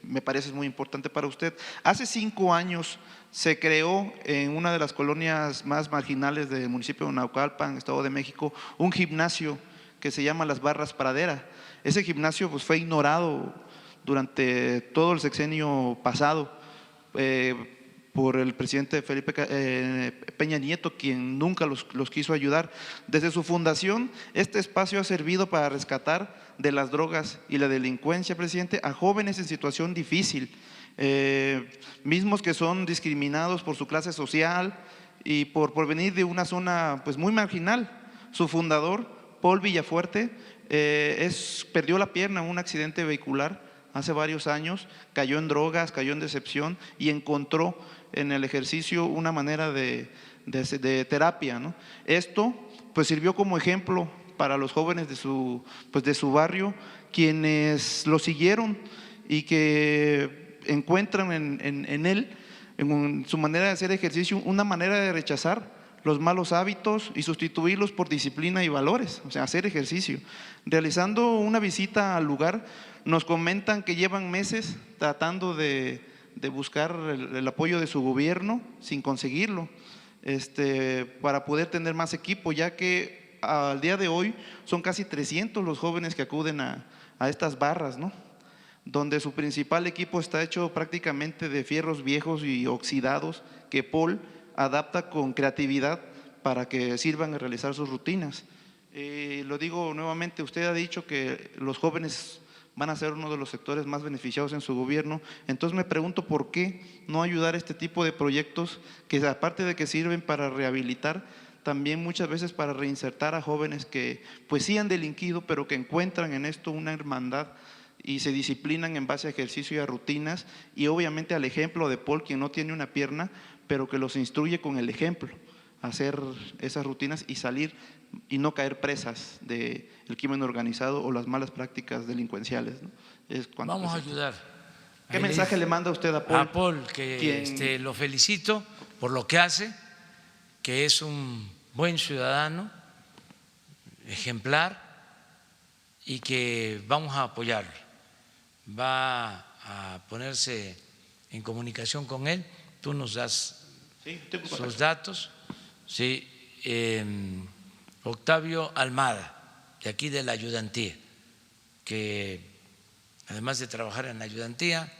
me parece muy importante para usted. Hace 5 años se creó en una de las colonias más marginales del municipio de Naucalpan, Estado de México, un gimnasio que se llama Las Barras Pradera. Ese gimnasio pues, fue ignorado durante todo el sexenio pasado por el presidente Felipe Peña Nieto, quien nunca los quiso ayudar. Desde su fundación, este espacio ha servido para rescatar de las drogas y la delincuencia, presidente, a jóvenes en situación difícil, mismos que son discriminados por su clase social y por venir de una zona pues, muy marginal. Su fundador, Paul Villafuerte, perdió la pierna en un accidente vehicular hace varios años, cayó en drogas, cayó en decepción y encontró en el ejercicio una manera de terapia, ¿no? Esto pues sirvió como ejemplo para los jóvenes de su barrio, quienes lo siguieron y que encuentran en él, en su manera de hacer ejercicio, una manera de rechazar los malos hábitos y sustituirlos por disciplina y valores, o sea, hacer ejercicio. Realizando una visita al lugar, nos comentan que llevan meses tratando de buscar el apoyo de su gobierno sin conseguirlo, para poder tener más equipo, ya que al día de hoy son casi 300 los jóvenes que acuden a estas barras, ¿no? Donde su principal equipo está hecho prácticamente de fierros viejos y oxidados que Paul adapta con creatividad para que sirvan a realizar sus rutinas. Lo digo nuevamente, usted ha dicho que los jóvenes van a ser uno de los sectores más beneficiados en su gobierno, entonces me pregunto por qué no ayudar a este tipo de proyectos que aparte de que sirven para rehabilitar, también muchas veces para reinsertar a jóvenes que pues sí han delinquido, pero que encuentran en esto una hermandad y se disciplinan en base a ejercicio y a rutinas, y obviamente al ejemplo de Paul, quien no tiene una pierna, pero que los instruye con el ejemplo a hacer esas rutinas y salir y no caer presas del crimen organizado o las malas prácticas delincuenciales, ¿no? Vamos a ayudar. ¿Qué mensaje le manda usted a Paul? A Paul, que lo felicito por lo que hace, que es un buen ciudadano, ejemplar, y que vamos a apoyarlo. Va a ponerse en comunicación con él, tú nos das sus datos. Sí, Octavio Almada, de aquí de la ayudantía, que además de trabajar en la ayudantía,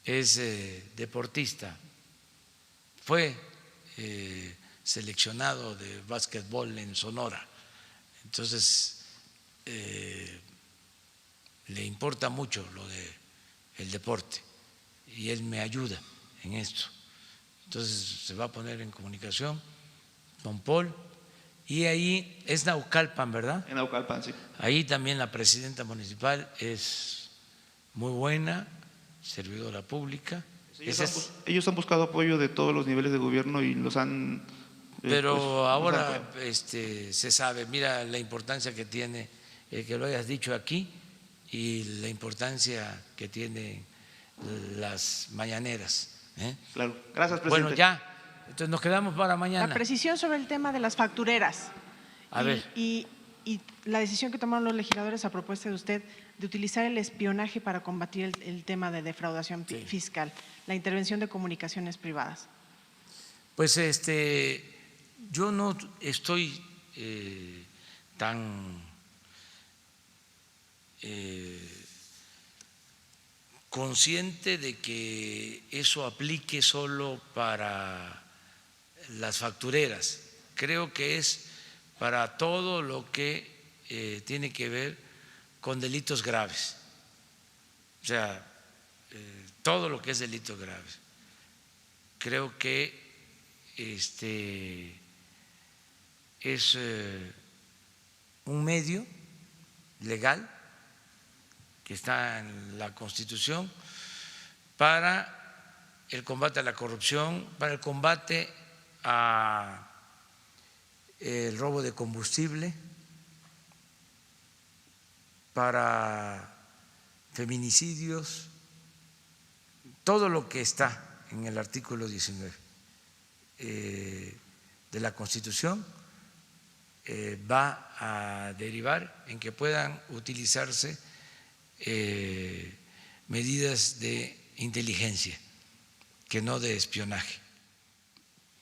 es deportista, fue seleccionado de básquetbol en Sonora, entonces le importa mucho lo del deporte y él me ayuda en esto. Entonces se va a poner en comunicación con Paul, y ahí es Naucalpan, ¿verdad? En Naucalpan, sí. Ahí también la presidenta municipal es muy buena, servidora pública. Ellos han buscado apoyo de todos los niveles de gobierno y los han… Pero pues, ahora se sabe, mira la importancia que tiene que lo hayas dicho aquí y la importancia que tienen las mañaneras. Claro, gracias, presidente. Bueno, ya, entonces nos quedamos para mañana. La precisión sobre el tema de las factureras. Y la decisión que tomaron los legisladores a propuesta de usted de utilizar el espionaje para combatir el tema de defraudación fiscal, la intervención de comunicaciones privadas. Pues yo no estoy tan consciente de que eso aplique solo para las factureras. Creo que es para todo lo que tiene que ver con delitos graves, o sea, todo lo que es delitos graves. Creo que es un medio legal que está en la Constitución para el combate a la corrupción, para el combate a el robo de combustible, para feminicidios, todo lo que está en el artículo 19 de la Constitución va a derivar en que puedan utilizarse medidas de inteligencia, que no de espionaje.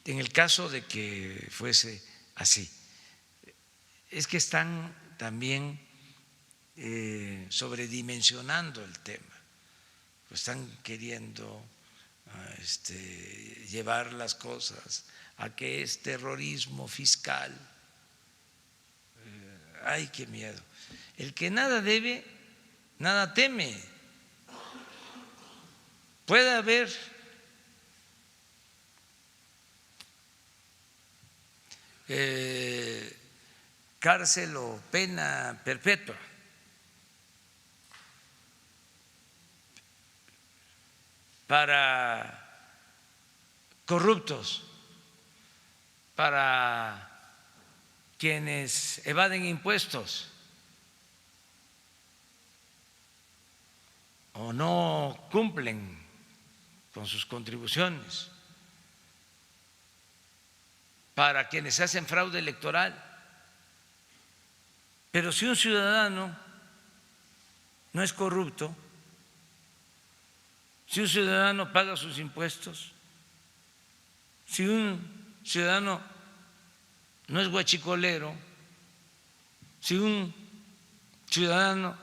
En el caso de que fuese así, es que están también sobredimensionando el tema, están queriendo llevar las cosas a que es terrorismo fiscal. Ay, qué miedo. El que nada debe, nada teme. Puede haber cárcel o pena perpetua, para corruptos, para quienes evaden impuestos o no cumplen con sus contribuciones, para quienes hacen fraude electoral. Pero si un ciudadano no es corrupto, si un ciudadano paga sus impuestos, si un ciudadano no es guachicolero, si un ciudadano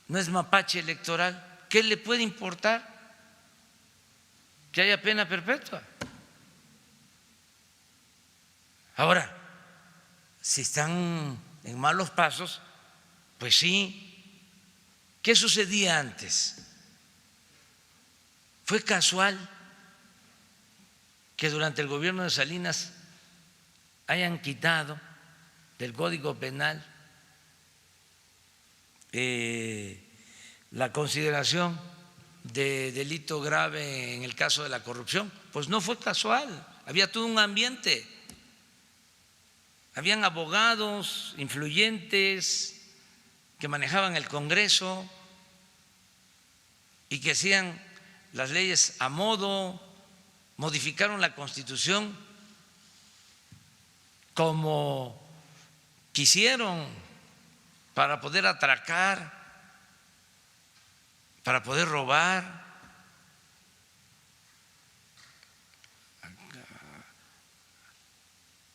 no es mapache electoral, ¿qué le puede importar que haya pena perpetua? Ahora, si están en malos pasos, pues sí. ¿Qué sucedía antes? ¿Fue casual que durante el gobierno de Salinas hayan quitado del Código Penal la consideración de delito grave en el caso de la corrupción? Pues no fue casual, había todo un ambiente. Habían abogados influyentes que manejaban el Congreso y que hacían las leyes a modo, modificaron la Constitución como quisieron para poder atracar, para poder robar.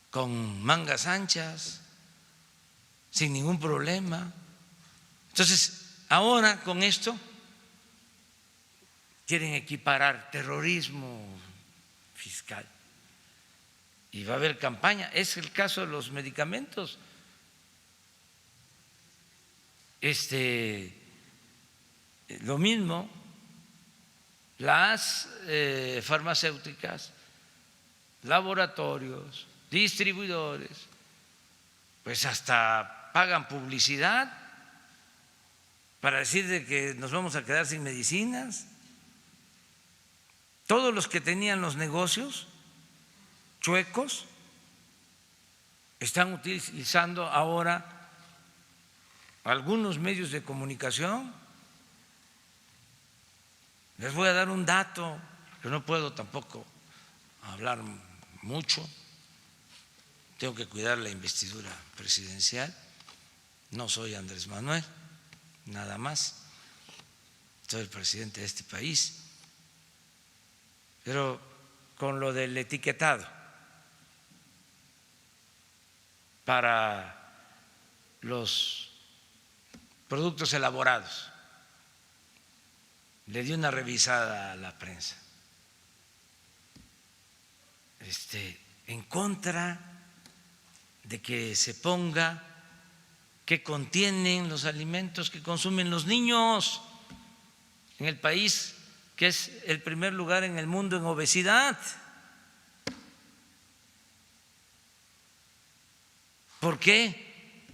Con mangas anchas, sin ningún problema. Entonces, ahora con esto quieren equiparar terrorismo fiscal y va a haber campaña. Es el caso de los medicamentos. Lo mismo, las farmacéuticas, laboratorios, distribuidores, pues hasta pagan publicidad para decir de que nos vamos a quedar sin medicinas. Todos los que tenían los negocios chuecos están utilizando ahora algunos medios de comunicación. Les voy a dar un dato, que no puedo tampoco hablar mucho. Tengo que cuidar la investidura presidencial. No soy Andrés Manuel, nada más. Soy el presidente de este país. Pero con lo del etiquetado para los productos elaborados, le di una revisada a la prensa. En contra de que se ponga qué contienen los alimentos que consumen los niños en el país, que es el primer lugar en el mundo en obesidad. ¿Por qué?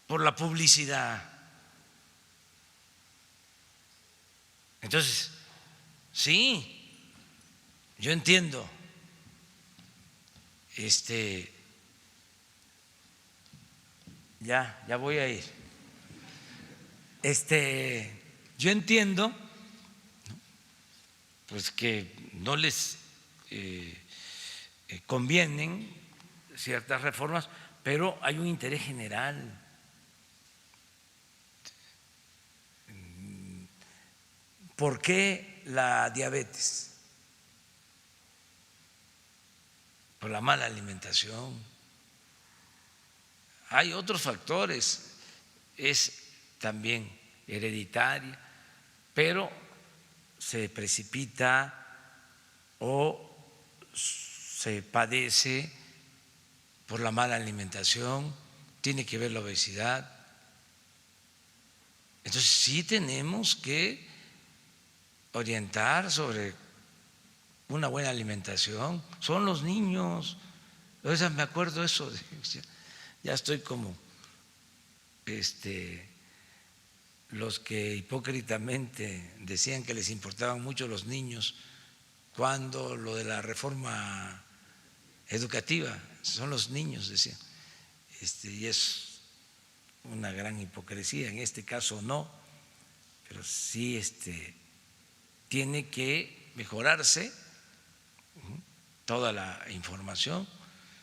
Por la publicidad. Entonces, sí, yo entiendo. Ya voy a ir. Yo entiendo pues que no les convienen ciertas reformas, pero hay un interés general. ¿Por qué la diabetes? Por la mala alimentación. Hay otros factores, es también hereditaria, pero se precipita o se padece por la mala alimentación, tiene que ver la obesidad. Entonces sí tenemos que orientar sobre una buena alimentación. Son los niños. O sea, me acuerdo eso, ya estoy como los que hipócritamente decían que les importaban mucho los niños cuando lo de la reforma educativa, son los niños, decían, y es una gran hipocresía. En este caso no, pero sí tiene que mejorarse toda la información.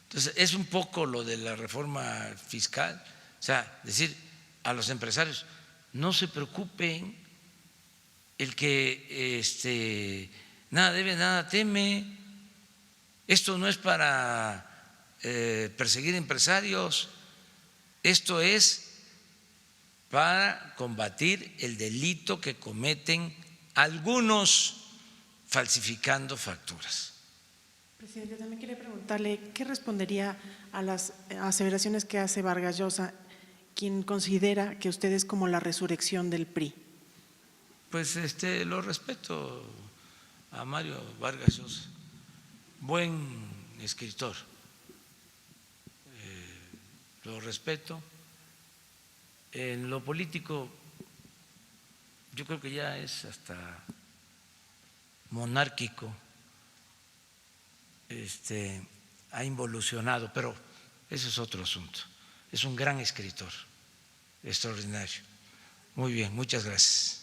Entonces, es un poco lo de la reforma fiscal, o sea, decir a los empresarios, no se preocupen, el que nada debe, nada teme. Esto no es para perseguir empresarios, esto es para combatir el delito que cometen algunos falsificando facturas. Presidente, también quería preguntarle, ¿qué respondería a las aseveraciones que hace Vargas Llosa, quien considera que usted es como la resurrección del PRI? Pues lo respeto a Mario Vargas Llosa, buen escritor, lo respeto. En lo político yo creo que ya es hasta monárquico, ha involucionado, pero ese es otro asunto. Es un gran escritor, extraordinario. Muy bien, muchas gracias.